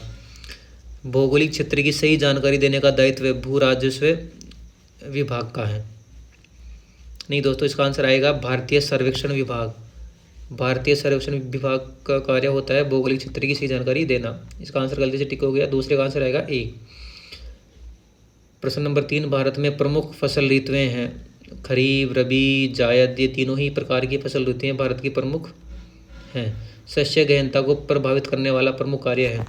भौगोलिक क्षेत्र की सही जानकारी देने का दायित्व भू राजस्व विभाग का है। नहीं दोस्तों इसका आंसर आएगा भारतीय सर्वेक्षण विभाग। भारतीय सर्वेक्षण विभाग का कार्य होता है भौगोलिक क्षेत्र की सही जानकारी देना। इसका आंसर गलती से टिक हो गया, दूसरे का आंसर आएगा ए। प्रश्न नंबर 3 भारत में प्रमुख फसल ऋतुएं हैं। खरीफ, रबी, जायद, ये तीनों ही प्रकार की फसल ऋतुएं भारत की प्रमुख हैं। शस्य गहनता को प्रभावित करने वाला प्रमुख कार्य है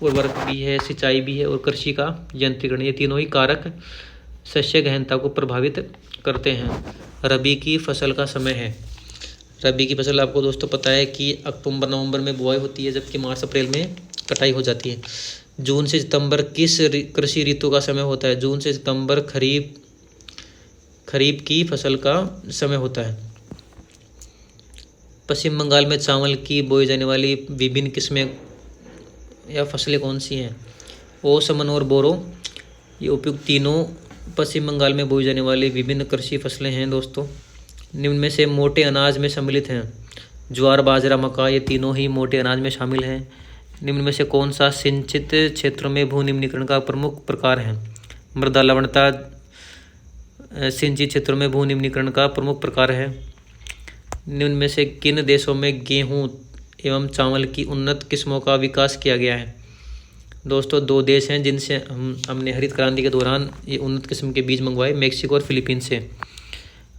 उर्वरक भी है, सिंचाई भी है और कृषि का यंत्रीकरण। ये तीनों ही कारक शस्य गहनता को प्रभावित करते हैं। रबी की फसल का समय है। रबी की फसल आपको दोस्तों पता है कि अक्टूबर नवंबर में बुआई होती है, जबकि मार्च अप्रैल में कटाई हो जाती है। जून से सितंबर किस कृषि ऋतु का समय होता है? जून से सितंबर खरीफ की फसल का समय होता है। पश्चिम बंगाल में चावल की बोई जाने वाली विभिन्न किस्में या फसलें कौन सी हैं? ओसमन और बोरो, ये उपयुक्त तीनों पश्चिम बंगाल में बोई जाने वाली विभिन्न कृषि फसलें हैं दोस्तों। निम्न में से मोटे अनाज में सम्मिलित हैं ज्वार, बाजरा, मक्का, ये तीनों ही मोटे अनाज में शामिल हैं। निम्न में से कौन सा सिंचित क्षेत्रों में भू निम्नीकरण का प्रमुख प्रकार है? मृदा लवणता सिंचित क्षेत्रों में भू निम्नीकरण का प्रमुख प्रकार है। निम्न में से किन देशों में गेहूं एवं चावल की उन्नत किस्मों का विकास किया गया है? दोस्तों 2 देश हैं जिनसे हमने हरित क्रांति के दौरान ये उन्नत किस्म के बीज मंगवाए, मेक्सिको और फिलीपींस से।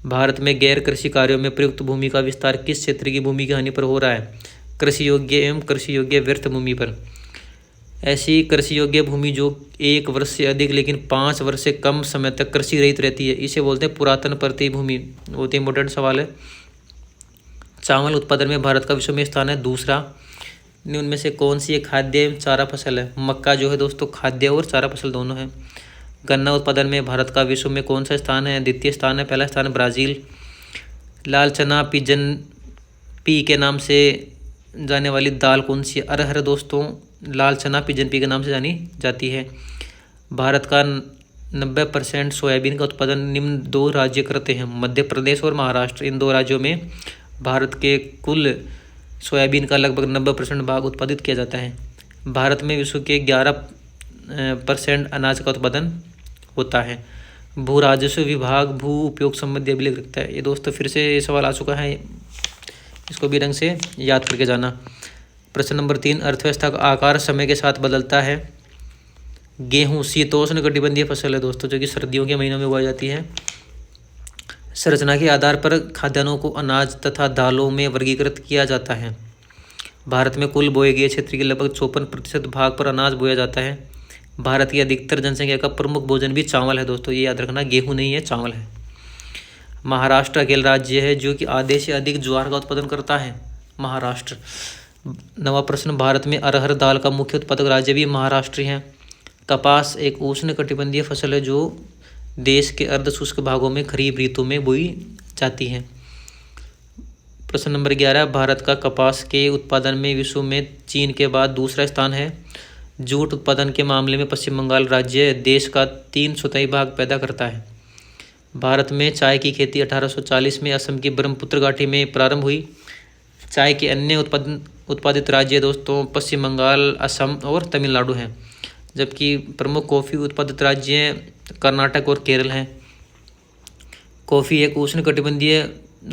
भारत में गैर कृषि कार्यों में प्रयुक्त भूमि का विस्तार किस क्षेत्र की भूमि की हानि पर हो रहा है? कृषि योग्य एवं कृषि योग्य व्यर्थ भूमि पर। ऐसी कृषि योग्य भूमि जो 1 वर्ष से अधिक लेकिन 5 वर्ष से कम समय तक कृषि रहित रहती है, इसे बोलते हैं पुरातन परतीय भूमि। बहुत ही इंपॉर्टेंट सवाल है। चावल उत्पादन में भारत का विश्व में स्थान है दूसरा। उनमें से कौन सी एक खाद्य एवं चारा फसल है? मक्का जो है दोस्तों खाद्य और चारा फसल दोनों है। गन्ना उत्पादन में भारत का विश्व में कौन सा स्थान है? द्वितीय स्थान है। पहला स्थान ब्राज़ील। लाल चना पिजन पी के नाम से जाने वाली दाल कौन सी है? अरहर दोस्तों लाल चना पिजन पी के नाम से जानी जाती है। भारत का 90% सोयाबीन का उत्पादन निम्न 2 राज्य करते हैं, मध्य प्रदेश और महाराष्ट्र। इन 2 राज्यों में भारत के कुल सोयाबीन का लगभग 90% भाग उत्पादित किया जाता है। भारत में विश्व के 11% अनाज का उत्पादन होता है। भू राजस्व विभाग भू उपयोग संबंधी अभिलेख रखता है। ये दोस्तों फिर से ये सवाल आ चुका है, इसको भी ढंग से याद करके जाना। प्रश्न नंबर 3, अर्थव्यवस्था का आकार समय के साथ बदलता है। गेहूँ शीतोष्ण कटिबंधीय फसल है दोस्तों, जो कि सर्दियों के महीनों में उगाई जाती है। संरचना के आधार पर खाद्यान्नों को अनाज तथा दालों में वर्गीकृत किया जाता है। भारत में कुल बोए गए क्षेत्र के लगभग 54% भाग पर अनाज बोया जाता है। भारत की अधिकतर जनसंख्या का प्रमुख भोजन भी चावल है दोस्तों, ये याद रखना, गेहूं नहीं है, चावल है। महाराष्ट्र अकेला राज्य है जो कि आधे से अधिक ज्वार का उत्पादन करता है, महाराष्ट्र। 9वां प्रश्न, भारत में अरहर दाल का मुख्य उत्पादक राज्य भी महाराष्ट्र है। कपास एक उष्ण कटिबंधीय फसल है जो देश के अर्ध शुष्क भागों में खरीफ ऋतु में बोई जाती है। प्रश्न नंबर 11, भारत का कपास के उत्पादन में विश्व में चीन के बाद दूसरा स्थान है। जूट उत्पादन के मामले में पश्चिम बंगाल राज्य देश का 3/4 भाग पैदा करता है। भारत में चाय की खेती 1840 में असम की ब्रह्मपुत्र घाटी में प्रारंभ हुई। चाय के अन्य उत्पादित राज्य दोस्तों पश्चिम बंगाल, असम और तमिलनाडु हैं, जबकि प्रमुख कॉफ़ी उत्पादित राज्य कर्नाटक और केरल हैं। कॉफ़ी एक उष्णकटिबंधीय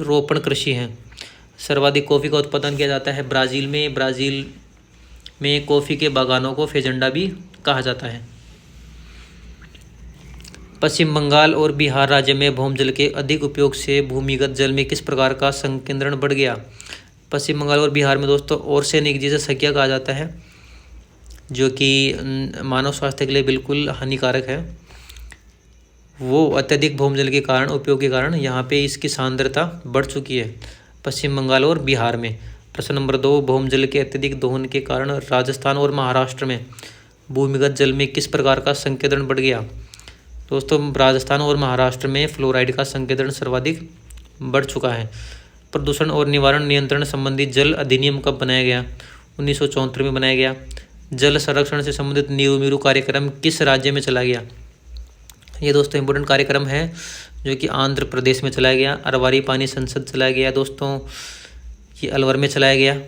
रोपण कृषि है। सर्वाधिक कॉफ़ी का उत्पादन किया जाता है ब्राज़ील में। ब्राज़ील में कॉफ़ी के बागानों को फेजेंडा भी कहा जाता है। पश्चिम बंगाल और बिहार राज्य में भौमजल के अधिक उपयोग से भूमिगत जल में किस प्रकार का संकेंद्रण बढ़ गया? पश्चिम बंगाल और बिहार में दोस्तों आर्सेनिक जिसे सकिया कहा जाता है, जो कि मानव स्वास्थ्य के लिए बिल्कुल हानिकारक है, वो अत्यधिक भौमजल के कारण, उपयोग के कारण यहाँ पे इसकी सांद्रता बढ़ चुकी है पश्चिम बंगाल और बिहार में। प्रश्न नंबर 2, भौमजल के अत्यधिक दोहन के कारण राजस्थान और महाराष्ट्र में भूमिगत जल में किस प्रकार का संकेंद्रण बढ़ गया? दोस्तों राजस्थान और महाराष्ट्र में फ्लोराइड का संकेंद्रण सर्वाधिक बढ़ चुका है। प्रदूषण और निवारण नियंत्रण संबंधी जल अधिनियम कब बनाया गया? 1974 में बनाया गया। जल संरक्षण से संबंधित नीरू मीरू कार्यक्रम किस राज्य में चला गया? ये दोस्तों इम्पोर्टेंट कार्यक्रम है जो कि आंध्र प्रदेश में चलाया गया। अरवारी पानी संसद चलाया गया दोस्तों, ये अलवर में चलाया गया।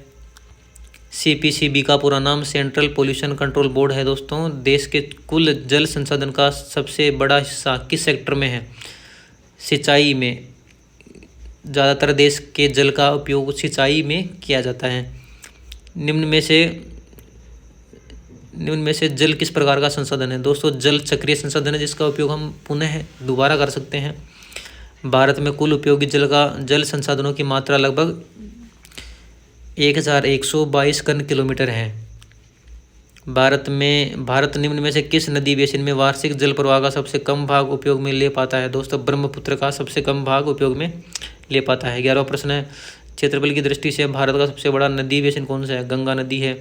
CPCB का पूरा नाम सेंट्रल पोल्यूशन कंट्रोल बोर्ड है दोस्तों। देश के कुल जल संसाधन का सबसे बड़ा हिस्सा किस सेक्टर में है? सिंचाई में। ज़्यादातर देश के जल का उपयोग सिंचाई में किया जाता है। निम्न में से जल किस प्रकार का संसाधन है? दोस्तों जल चक्रीय संसाधन है जिसका उपयोग हम पुनः दोबारा कर सकते हैं। भारत में कुल उपयोगी जल संसाधनों की मात्रा लगभग 1122 घन किलोमीटर है। भारत निम्न में से किस नदी बेसिन में वार्षिक जल प्रवाह का सबसे कम भाग उपयोग में ले पाता है? दोस्तों, ब्रह्मपुत्र का सबसे कम भाग उपयोग में ले पाता है। 11वां प्रश्न है, क्षेत्रफल की दृष्टि से भारत का सबसे बड़ा नदी बेसिन कौन सा है? गंगा नदी है।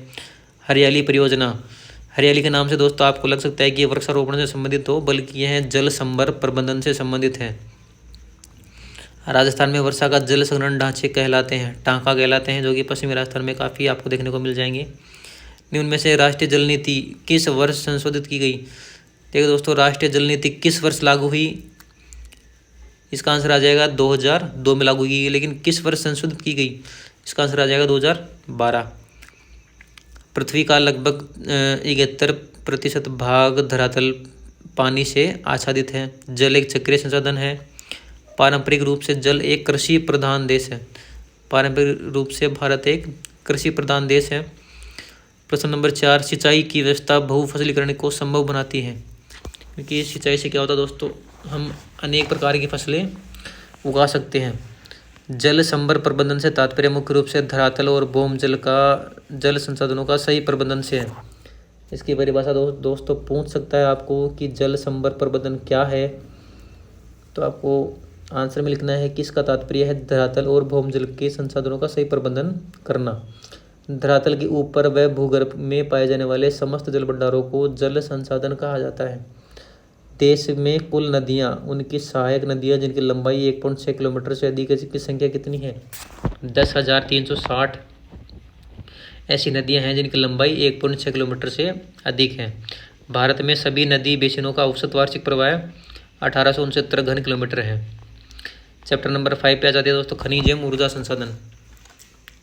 हरियाली परियोजना, हरियाली के नाम से दोस्तों आपको लग सकता है कि ये वृक्षारोपण से संबंधित हो, बल्कि यह जल संभर प्रबंधन से संबंधित है। राजस्थान में वर्षा का जल संग्रहण ढांचे कहलाते हैं, टांका कहलाते हैं, जो कि पश्चिमी राजस्थान में काफ़ी आपको देखने को मिल जाएंगे। निम्न में से राष्ट्रीय जल नीति किस वर्ष संशोधित की गई? देखिए दोस्तों, राष्ट्रीय जल नीति किस वर्ष लागू हुई? इसका आंसर आ जाएगा 2002 में लागू की गई। लेकिन किस वर्ष संशोधित की गई? इसका आंसर आ जाएगा 2012। पृथ्वी का लगभग 71% भाग धरातल पानी से आच्छादित है। जल एक चक्रीय संसाधन है। पारंपरिक रूप से जल एक कृषि प्रधान देश है। पारंपरिक रूप से भारत एक कृषि प्रधान देश है। प्रश्न नंबर 4, सिंचाई की व्यवस्था बहुफसलीकरण को संभव बनाती है। क्योंकि सिंचाई से क्या होता है दोस्तों, हम अनेक प्रकार की फसलें उगा सकते हैं। जल संभर प्रबंधन से तात्पर्य मुख्य रूप से धरातल और भूमि जल संसाधनों का सही प्रबंधन से है। इसकी परिभाषा दोस्तों पूछ सकता है आपको कि जल संभर प्रबंधन क्या है, तो आपको आंसर में लिखना है कि इसका तात्पर्य है धरातल और भूमि जल के संसाधनों का सही प्रबंधन करना। धरातल के ऊपर व भूगर्भ में पाए जाने वाले समस्त जल भंडारों को जल संसाधन कहा जाता है। देश में कुल नदियाँ, उनकी सहायक नदियाँ जिनकी लंबाई 1.6 किलोमीटर से अधिक है, की संख्या कितनी है? 10,360 ऐसी नदियाँ हैं जिनकी लंबाई 1.6 किलोमीटर से अधिक है। भारत में सभी नदी बेसिनों का औसत वार्षिक प्रवाह 1869 घन किलोमीटर है। चैप्टर नंबर 5 पे आ जाते हैं दोस्तों, खनिज एवं ऊर्जा संसाधन।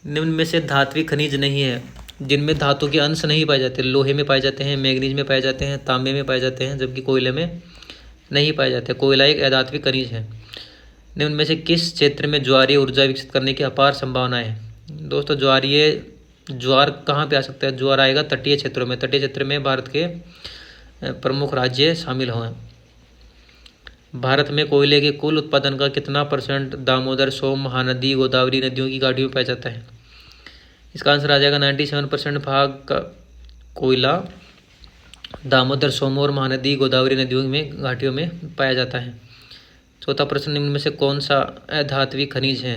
निम्न में से धात्विक खनिज नहीं है जिनमें धातु के अंश नहीं पाए जाते। लोहे में पाए जाते हैं, मैग्नीज में पाए जाते हैं, तांबे में पाए जाते हैं, जबकि कोयले में नहीं पाए जाते। कोयला एक अधात्विक खनिज है। निम्न में से किस क्षेत्र में ज्वारीय ऊर्जा विकसित करने की अपार संभावना है? दोस्तों, ज्वार कहाँ पे आ सकता है? ज्वार आएगा तटीय क्षेत्रों में। तटीय क्षेत्र में भारत के प्रमुख राज्य शामिल हों। भारत में कोयले के कुल उत्पादन का कितना % दामोदर, सोम, महानदी, गोदावरी नदियों की घाटियों में पाया जाता है? इसका आंसर आ जाएगा 97% भाग का कोयला दामोदर, सोम और महानदी, गोदावरी नदियों में घाटियों में पाया जाता है। चौथा प्रश्न, निम्न में से कौन सा अधात्विक खनिज है?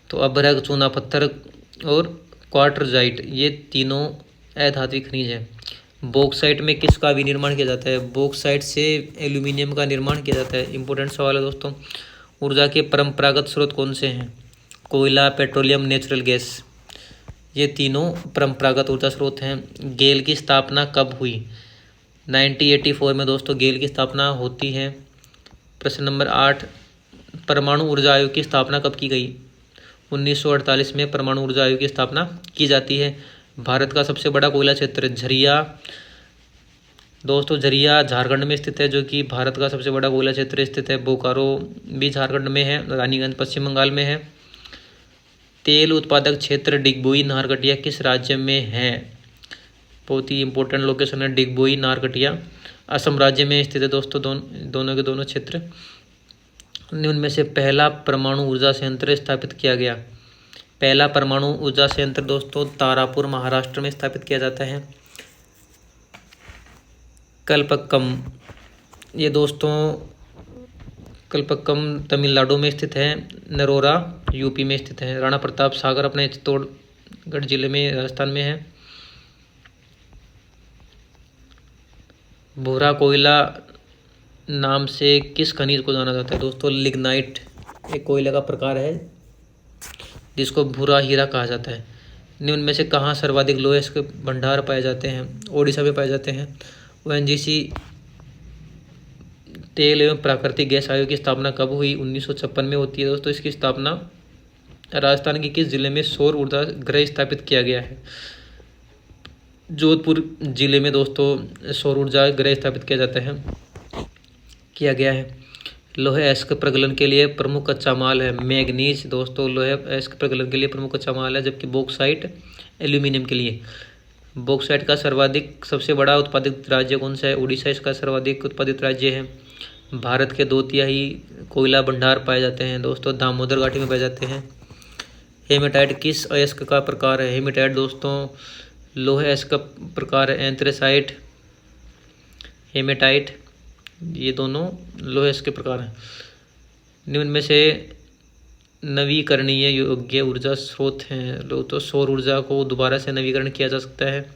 तो अभ्रक, चूना पत्थर और क्वार्टरजाइट, ये तीनों अधात्विक खनिज है। बॉक्साइट में किसका विनिर्माण किया जाता है? बॉक्साइट से एल्यूमिनियम का निर्माण किया जाता है। इंपॉर्टेंट सवाल है दोस्तों। ऊर्जा के परंपरागत स्रोत कौन से हैं? कोयला, पेट्रोलियम, नेचुरल गैस, ये तीनों परंपरागत ऊर्जा स्रोत हैं। गेल की स्थापना कब हुई? 1984 में दोस्तों गेल की स्थापना होती है। प्रश्न नंबर 8, परमाणु ऊर्जा आयोग की स्थापना कब की गई? 1948 में परमाणु ऊर्जा आयोग की स्थापना की जाती है। भारत का सबसे बड़ा कोयला क्षेत्र झरिया, दोस्तों झरिया झारखंड में स्थित है, जो कि भारत का सबसे बड़ा कोयला क्षेत्र स्थित है। बोकारो भी झारखंड में है। रानीगंज पश्चिम बंगाल में है। तेल उत्पादक क्षेत्र डिगबोई नारकटिया किस राज्य में है? बहुत ही इंपॉर्टेंट लोकेशन है डिगबोई नारकटिया, असम राज्य में स्थित है दोस्तों। दोनों के दोनों क्षेत्र। निम्न में से पहला परमाणु ऊर्जा संयंत्र स्थापित किया गया। पहला परमाणु ऊर्जा संयंत्र दोस्तों तारापुर महाराष्ट्र में स्थापित किया जाता है। कल्पक्कम, ये दोस्तों कल्पक्कम तमिलनाडु में स्थित है। नरोरा यूपी में स्थित है। राणा प्रताप सागर अपने चित्तौड़गढ़ जिले में राजस्थान में है। भूरा कोयला नाम से किस खनिज को जाना जाता है? दोस्तों लिग्नाइट एक कोयले का प्रकार है जिसको भूरा हीरा कहा जाता है। निम्न में से कहाँ सर्वाधिक लोहे के भंडार पाए जाते हैं? ओडिशा में पाए जाते हैं। ओएनजीसी तेल एवं प्राकृतिक गैस आयोग की स्थापना कब हुई? 1956 में होती है दोस्तों। इसकी स्थापना राजस्थान के किस जिले में सौर ऊर्जा गृह स्थापित किया गया है? जोधपुर जिले में दोस्तों सौर ऊर्जा गृह स्थापित किया गया है। लोहे अयस्क प्रगलन के लिए प्रमुख कच्चा माल है मैग्नीज, दोस्तों लोहे अयस्क प्रगलन के लिए प्रमुख कच्चा माल है, जबकि बॉक्साइट एल्यूमिनियम के लिए। बॉक्साइट का सबसे बड़ा उत्पादित राज्य कौन सा है? उड़ीसा इसका सर्वाधिक उत्पादित राज्य है। भारत के 2/3 कोयला भंडार पाए जाते हैं दोस्तों, दामोदर घाटी में पाए जाते हैं। हेमेटाइट किस अयस्क का प्रकार है? हेमेटाइट दोस्तों लोहे अयस्क का प्रकार है। एंथ्रेसाइट, हेमेटाइट, ये दोनों लोहे अयस्क के प्रकार हैं। निम्न में से नवीकरणीय योग्य ऊर्जा स्रोत हैं। तो सौर ऊर्जा को दोबारा से नवीकरण किया जा सकता है।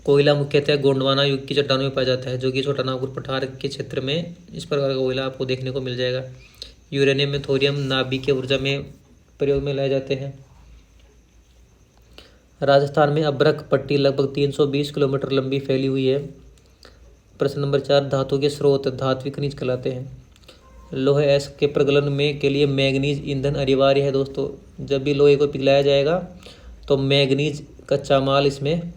कोयला मुख्यतः गोंडवाना युग की चट्टानों में पाया जाता है, जो कि छोटा नागपुर पठार के क्षेत्र में इस प्रकार का कोयला आपको देखने को मिल जाएगा। यूरेनियम में थोरियम नाभिकीय ऊर्जा में प्रयोग में लाए जाते हैं। राजस्थान में अभ्रक पट्टी लगभग 320 किलोमीटर लंबी फैली हुई है। प्रश्न नंबर 4, धातु के स्रोत धात्विक खनिज कहलाते हैं। लोहे अयस्क के प्रगलन में के लिए मैग्नीज ईंधन अनिवार्य है दोस्तों। जब भी लोहे को पिघलाया जाएगा तो मैग्नीज कच्चा माल इसमें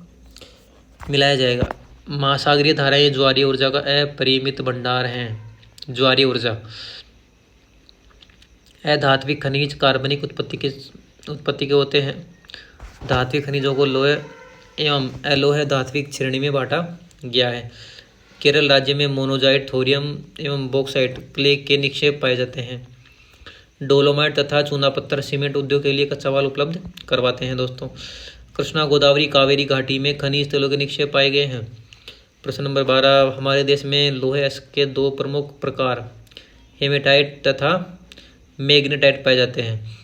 मिलाया जाएगा। महासागरीय धाराएं ज्वारीय ऊर्जा का अपरिमित भंडार हैं। ज्वारीय ऊर्जा। अधात्विक खनिज कार्बनिक उत्पत्ति के होते हैं। धात्विक खनिजों को लोहे एवं अलोहे धात्विक श्रेणी में बांटा गया है। केरल राज्य में मोनोजाइट, थोरियम एवं बॉक्साइट क्ले के निक्षेप पाए जाते हैं। डोलोमाइट तथा चूना पत्थर सीमेंट उद्योग के लिए कच्चा माल उपलब्ध करवाते हैं दोस्तों। कृष्णा गोदावरी कावेरी घाटी में खनिज तेलों के निक्षेप पाए गए हैं। प्रश्न नंबर 12, हमारे देश में लोहे अयस्क के 2 प्रमुख प्रकार हेमेटाइट तथा मैग्नेटाइट पाए जाते हैं।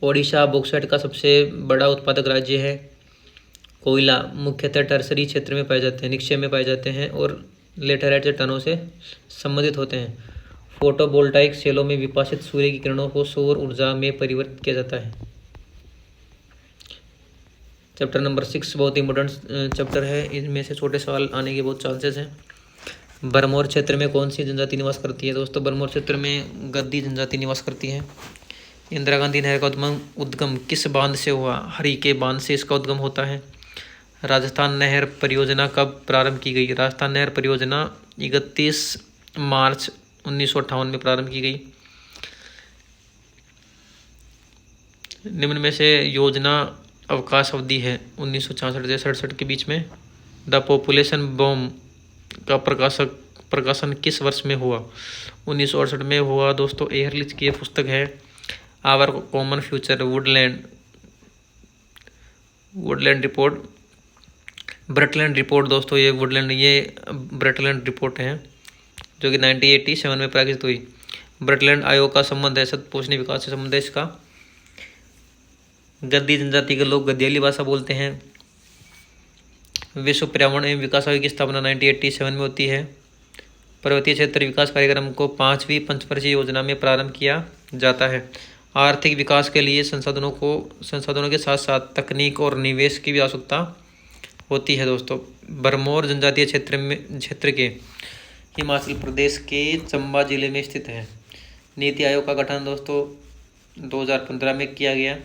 ओडिशा बॉक्साइट का सबसे बड़ा उत्पादक राज्य है। कोयला मुख्यतः टर्सरी क्षेत्र में पाए जाते हैं, निक्षेप में पाए जाते हैं और लेटराइट चट्टानों से संबंधित होते हैं। फोटोवोल्टाइक सेलों में विपाशित सूर्य की किरणों को सौर ऊर्जा में परिवर्तित किया जाता है। चैप्टर नंबर 6 बहुत इंपॉर्टेंट चैप्टर है, इनमें से छोटे सवाल आने के बहुत चांसेस हैं। बरमौर क्षेत्र में कौन सी जनजाति निवास करती है दोस्तों? बरमौर क्षेत्र में गद्दी जनजाति निवास करती है। इंदिरा गांधी नहर का उद्गम किस बांध से हुआ? हरी के बांध से इसका उद्गम होता है। राजस्थान नहर परियोजना कब प्रारंभ की गई? राजस्थान नहर परियोजना 31 मार्च 1958 में प्रारंभ की गई। निम्न में से योजना अवकाश अवधि है 1966 से 67 के बीच में। द पॉपुलेशन बॉम्ब का प्रकाशन किस वर्ष में हुआ? 1968 में हुआ दोस्तों। एयरलिच की पुस्तक है our common future, Woodland report, Brundtland report दोस्तों। ये ब्रटलैंड रिपोर्ट है जो कि 1987 में प्रकाशित हुई। ब्रटलैंड आयोग का संबंध है सतपोषणी विकास से संबंध है इसका। गद्दी जनजाति के लोग गद्याली भाषा बोलते हैं। विश्व पर्यावरण एवं विकास आयोग की स्थापना 1987 में होती है। पर्वतीय क्षेत्र विकास कार्यक्रम को 5वीं पंचवर्षीय योजना में प्रारंभ किया जाता है। आर्थिक विकास के लिए संसाधनों के साथ साथ तकनीक और निवेश की भी आवश्यकता होती है दोस्तों। बरमौर जनजातीय क्षेत्र के हिमाचल प्रदेश के चंबा जिले में स्थित है। नीति आयोग का गठन दोस्तों 2015 में किया गया।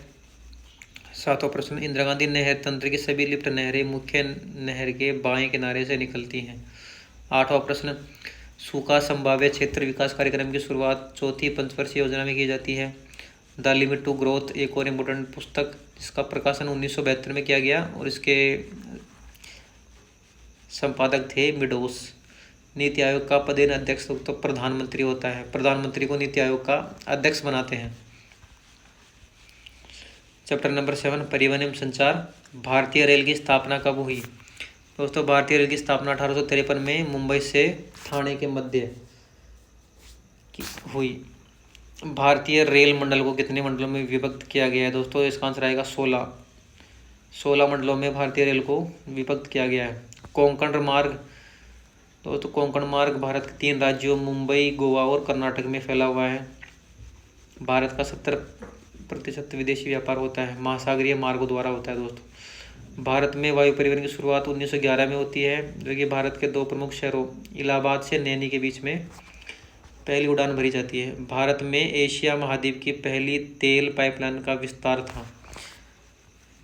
7वां प्रश्न, इंदिरा गांधी नहर तंत्र की सभी लिफ्ट नहरें मुख्य नहर के बाएं किनारे से निकलती हैं। 8वां प्रश्न, सूखा संभाव्य क्षेत्र विकास कार्यक्रम की शुरुआत 4थी पंचवर्षीय योजना में की जाती है। द लिमिट टू ग्रोथ एक और इम्पोर्टेंट पुस्तक जिसका प्रकाशन 1972 में किया गया और इसके संपादक थे मिडोस। नीति आयोग का पदेन अध्यक्ष तो प्रधानमंत्री होता है। प्रधानमंत्री को नीति आयोग का अध्यक्ष बनाते हैं। चैप्टर नंबर 7 परिवहन एवं संचार। भारतीय रेल की स्थापना कब हुई दोस्तों? भारतीय रेल की स्थापना 1853 में मुंबई से ठाणे के मध्य हुई। भारतीय रेल मंडल को कितने मंडलों में विभक्त किया गया है दोस्तों? इसका आंसर आएगा 16 मंडलों में भारतीय रेल को विभक्त किया गया है। कोंकण मार्ग दोस्तों, कोंकण मार्ग भारत के 3 राज्यों मुंबई, गोवा और कर्नाटक में फैला हुआ है। भारत का 70% विदेशी व्यापार होता है, महासागरीय मार्गों द्वारा होता है दोस्तों। भारत में वायु परिवहन की शुरुआत 1911 में होती है, जो कि भारत के 2 प्रमुख शहरों इलाहाबाद से नैनी के बीच में पहली उड़ान भरी जाती है। भारत में एशिया महाद्वीप की पहली तेल पाइपलाइन का विस्तार था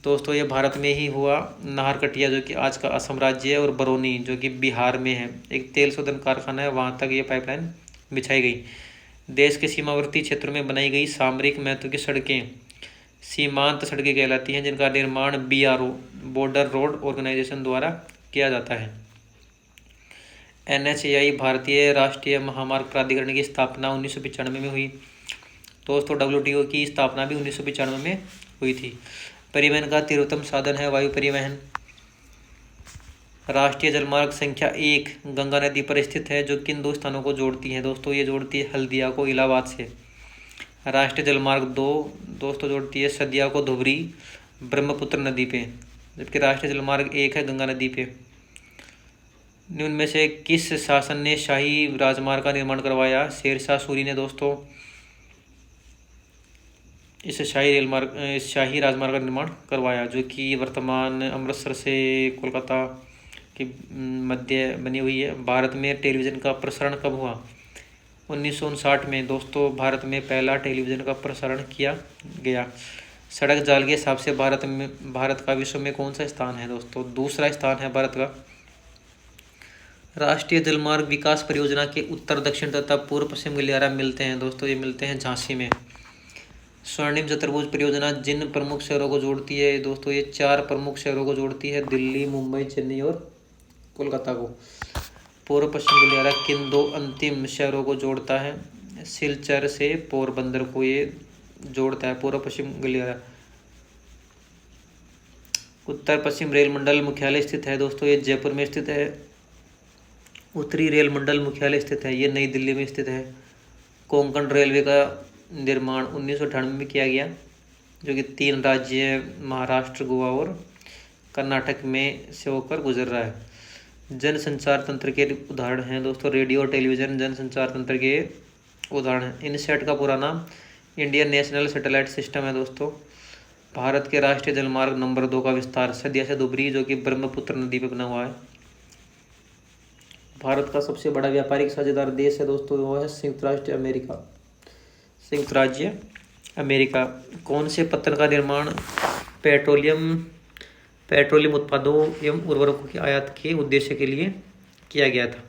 दोस्तों, ये भारत में ही हुआ। नाहरकटिया जो कि आज का असम राज्य है और बरौनी जो कि बिहार में है, एक तेल शोधन कारखाना है, वहाँ तक ये पाइपलाइन बिछाई गई। देश के सीमावर्ती क्षेत्रों में बनाई गई सामरिक महत्व की सड़कें सीमांत सड़कें कहलाती हैं, जिनका निर्माण BRO बॉर्डर रोड ऑर्गेनाइजेशन द्वारा किया जाता है। NHAI भारतीय राष्ट्रीय महामार्ग प्राधिकरण की स्थापना 1995 में हुई। दोस्तों WTO की स्थापना भी 1995 में हुई थी। परिवहन का तीव्रतम साधन है वायु परिवहन। राष्ट्रीय जलमार्ग संख्या 1 गंगा नदी पर स्थित है, जो किन 2 स्थानों को जोड़ती है? दोस्तों ये जोड़ती है हल्दिया को इलाहाबाद से। राष्ट्रीय जलमार्ग 2 दोस्तों जोड़ती है सदिया को धुबरी ब्रह्मपुत्र नदी पे, जबकि राष्ट्रीय जलमार्ग 1 है गंगा नदी पे। निम्न में से किस शासन ने शाही राजमार्ग का निर्माण करवाया? शेरशाह सूरी ने दोस्तों इस शाही राजमार्ग का निर्माण करवाया, जो कि वर्तमान अमृतसर से कोलकाता के मध्य बनी हुई है। भारत में टेलीविज़न का प्रसारण कब हुआ? 1959 में दोस्तों भारत में पहला टेलीविज़न का प्रसारण किया गया। सड़क जाल के हिसाब से भारत का विश्व में कौन सा स्थान है? दोस्तों दूसरा स्थान है भारत का। राष्ट्रीय जलमार्ग विकास परियोजना के उत्तर दक्षिण तथा पूर्व पश्चिम गलियारा मिलते हैं। दोस्तों ये मिलते हैं झांसी में। स्वर्णिम चतुर्भुज परियोजना जिन प्रमुख शहरों को जोड़ती है? दोस्तों ये 4 प्रमुख शहरों को जोड़ती है, दिल्ली, मुंबई, चेन्नई और कोलकाता को। पूर्व पश्चिम गलियारा किन 2 अंतिम शहरों को जोड़ता है? सिलचर से पोरबंदर को ये जोड़ता है पूर्व पश्चिम गलियारा। उत्तर पश्चिम रेल मंडल मुख्यालय स्थित है? दोस्तों ये जयपुर में स्थित है। उत्तरी रेल मंडल मुख्यालय स्थित है, ये नई दिल्ली में स्थित है। कोंकण रेलवे का निर्माण 1998 में किया गया, जो कि 3 राज्य महाराष्ट्र, गोवा और कर्नाटक में से होकर गुजर रहा है। जनसंचार तंत्र के उदाहरण हैं दोस्तों रेडियो और टेलीविज़न जनसंचार तंत्र के उदाहरण हैं। इनसैट का पूरा नाम इंडियन नेशनल सैटेलाइट सिस्टम है दोस्तों। भारत के राष्ट्रीय जलमार्ग नंबर 2 का विस्तार सदिया से धुबरी, जो कि ब्रह्मपुत्र नदी पर बना हुआ है। भारत का सबसे बड़ा व्यापारिक साझेदार देश है दोस्तों, वो है संयुक्त राज्य अमेरिका। कौन से पत्थर का निर्माण पेट्रोलियम उत्पादों एवं उर्वरकों की आयात के उद्देश्य के लिए किया गया था?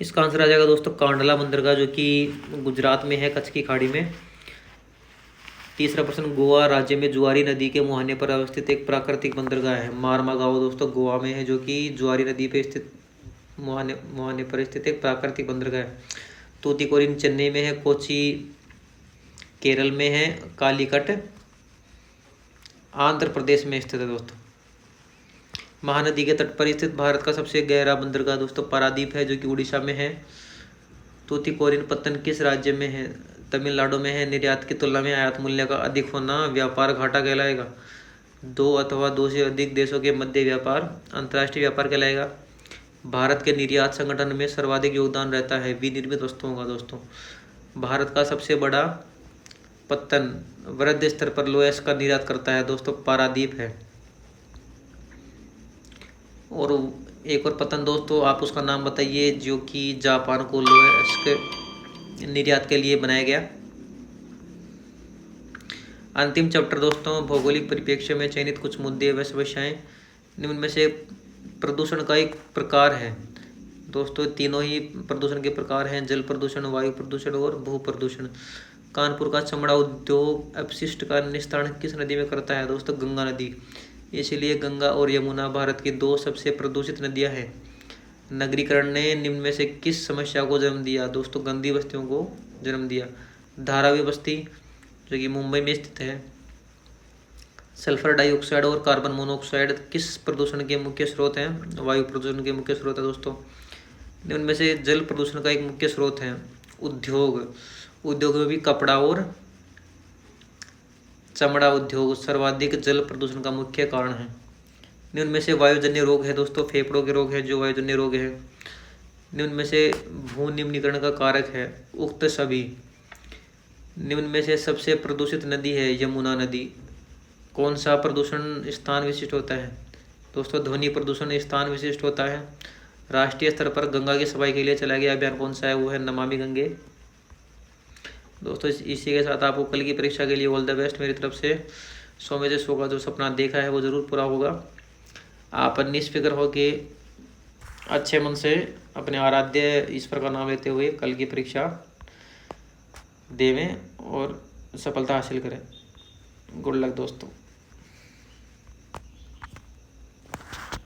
इसका आंसर आ जाएगा दोस्तों कांडला बंदरगाह, जो कि गुजरात में है, कच्छ की खाड़ी में। तीसरा प्रश्न, गोवा राज्य में जुआरी नदी के मुहाने पर अवस्थित एक प्राकृतिक बंदरगाह है। मारमागाओ दोस्तों गोवा में है, जो कि जुआरी नदी पे स्थित मुहाने पर स्थित एक प्राकृतिक बंदरगाह है। तूतीकोरिन चेन्नई में है। कोची केरल में है। कालीकट आंध्र प्रदेश में स्थित है दोस्तों। महानदी के तट पर स्थित भारत का सबसे गहरा बंदरगाह दोस्तों पारादीप है, जो कि उड़ीसा में है। तूतीकोरिन पत्तन किस राज्य में है? तमिलनाडु में है। निर्यात की तुलना में आयात मूल्य का अधिक होना व्यापार घाटा कहलाएगा। 2 अथवा 2 से अधिक देशों के मध्य व्यापार अंतर्राष्ट्रीय व्यापार कहलाएगा। भारत के निर्यात संगठन में सर्वाधिक योगदान रहता है विनिर्मित वस्तुओं का दोस्तों। भारत का सबसे बड़ा पत्तन वृहद स्तर पर लोयस का निर्यात करता है दोस्तों पारादीप है। और एक और पत्तन दोस्तों आप उसका नाम बताइए, जो कि जापान को लोयस के निर्यात के लिए बनाया गया। अंतिम चैप्टर दोस्तों भौगोलिक परिप्रेक्ष्य में चयनित कुछ मुद्दे व समस्याएं। निम्न में से प्रदूषण का एक प्रकार है दोस्तों, तीनों ही प्रदूषण के प्रकार हैं, जल प्रदूषण, वायु प्रदूषण और भू प्रदूषण। कानपुर का चमड़ा उद्योग अपशिष्ट का निस्तारण किस नदी में करता है? दोस्तों गंगा नदी। इसलिए गंगा और यमुना भारत की 2 सबसे प्रदूषित नदियां हैं। नगरीकरण ने निम्न में से किस समस्या को जन्म दिया? दोस्तों गंदी बस्तियों को जन्म दिया। धारावी बस्ती, जो कि मुंबई में स्थित है। सल्फर डाइऑक्साइड और कार्बन मोनोऑक्साइड किस प्रदूषण के मुख्य स्रोत हैं? वायु प्रदूषण के मुख्य स्रोत है दोस्तों। निम्न में से जल प्रदूषण का एक मुख्य स्रोत है उद्योग में भी कपड़ा और चमड़ा उद्योग सर्वाधिक जल प्रदूषण का मुख्य कारण है। निम्न में से वायुजन्य रोग है दोस्तों, फेफड़ों के रोग है जो वायुजन्य रोग है। निम्न में से भू निम्नीकरण का कारक है उक्त सभी। निम्न में से सबसे प्रदूषित नदी है यमुना नदी। कौन सा प्रदूषण स्थान विशिष्ट होता है? दोस्तों ध्वनि प्रदूषण स्थान विशिष्ट होता है। राष्ट्रीय स्तर पर गंगा की सफाई के लिए चलाया गया अभियान कौन सा है? वो है नमामि गंगे। दोस्तों इसी के साथ आपको कल की परीक्षा के लिए ऑल द बेस्ट मेरी तरफ से। 100 में से 100 का जो सपना देखा है वो ज़रूर पूरा होगा। आप निष्फिक्र हो के अच्छे मन से अपने आराध्य ईश्वर का नाम लेते हुए कल की परीक्षा देवें और सफलता हासिल करें। गुड लक दोस्तों।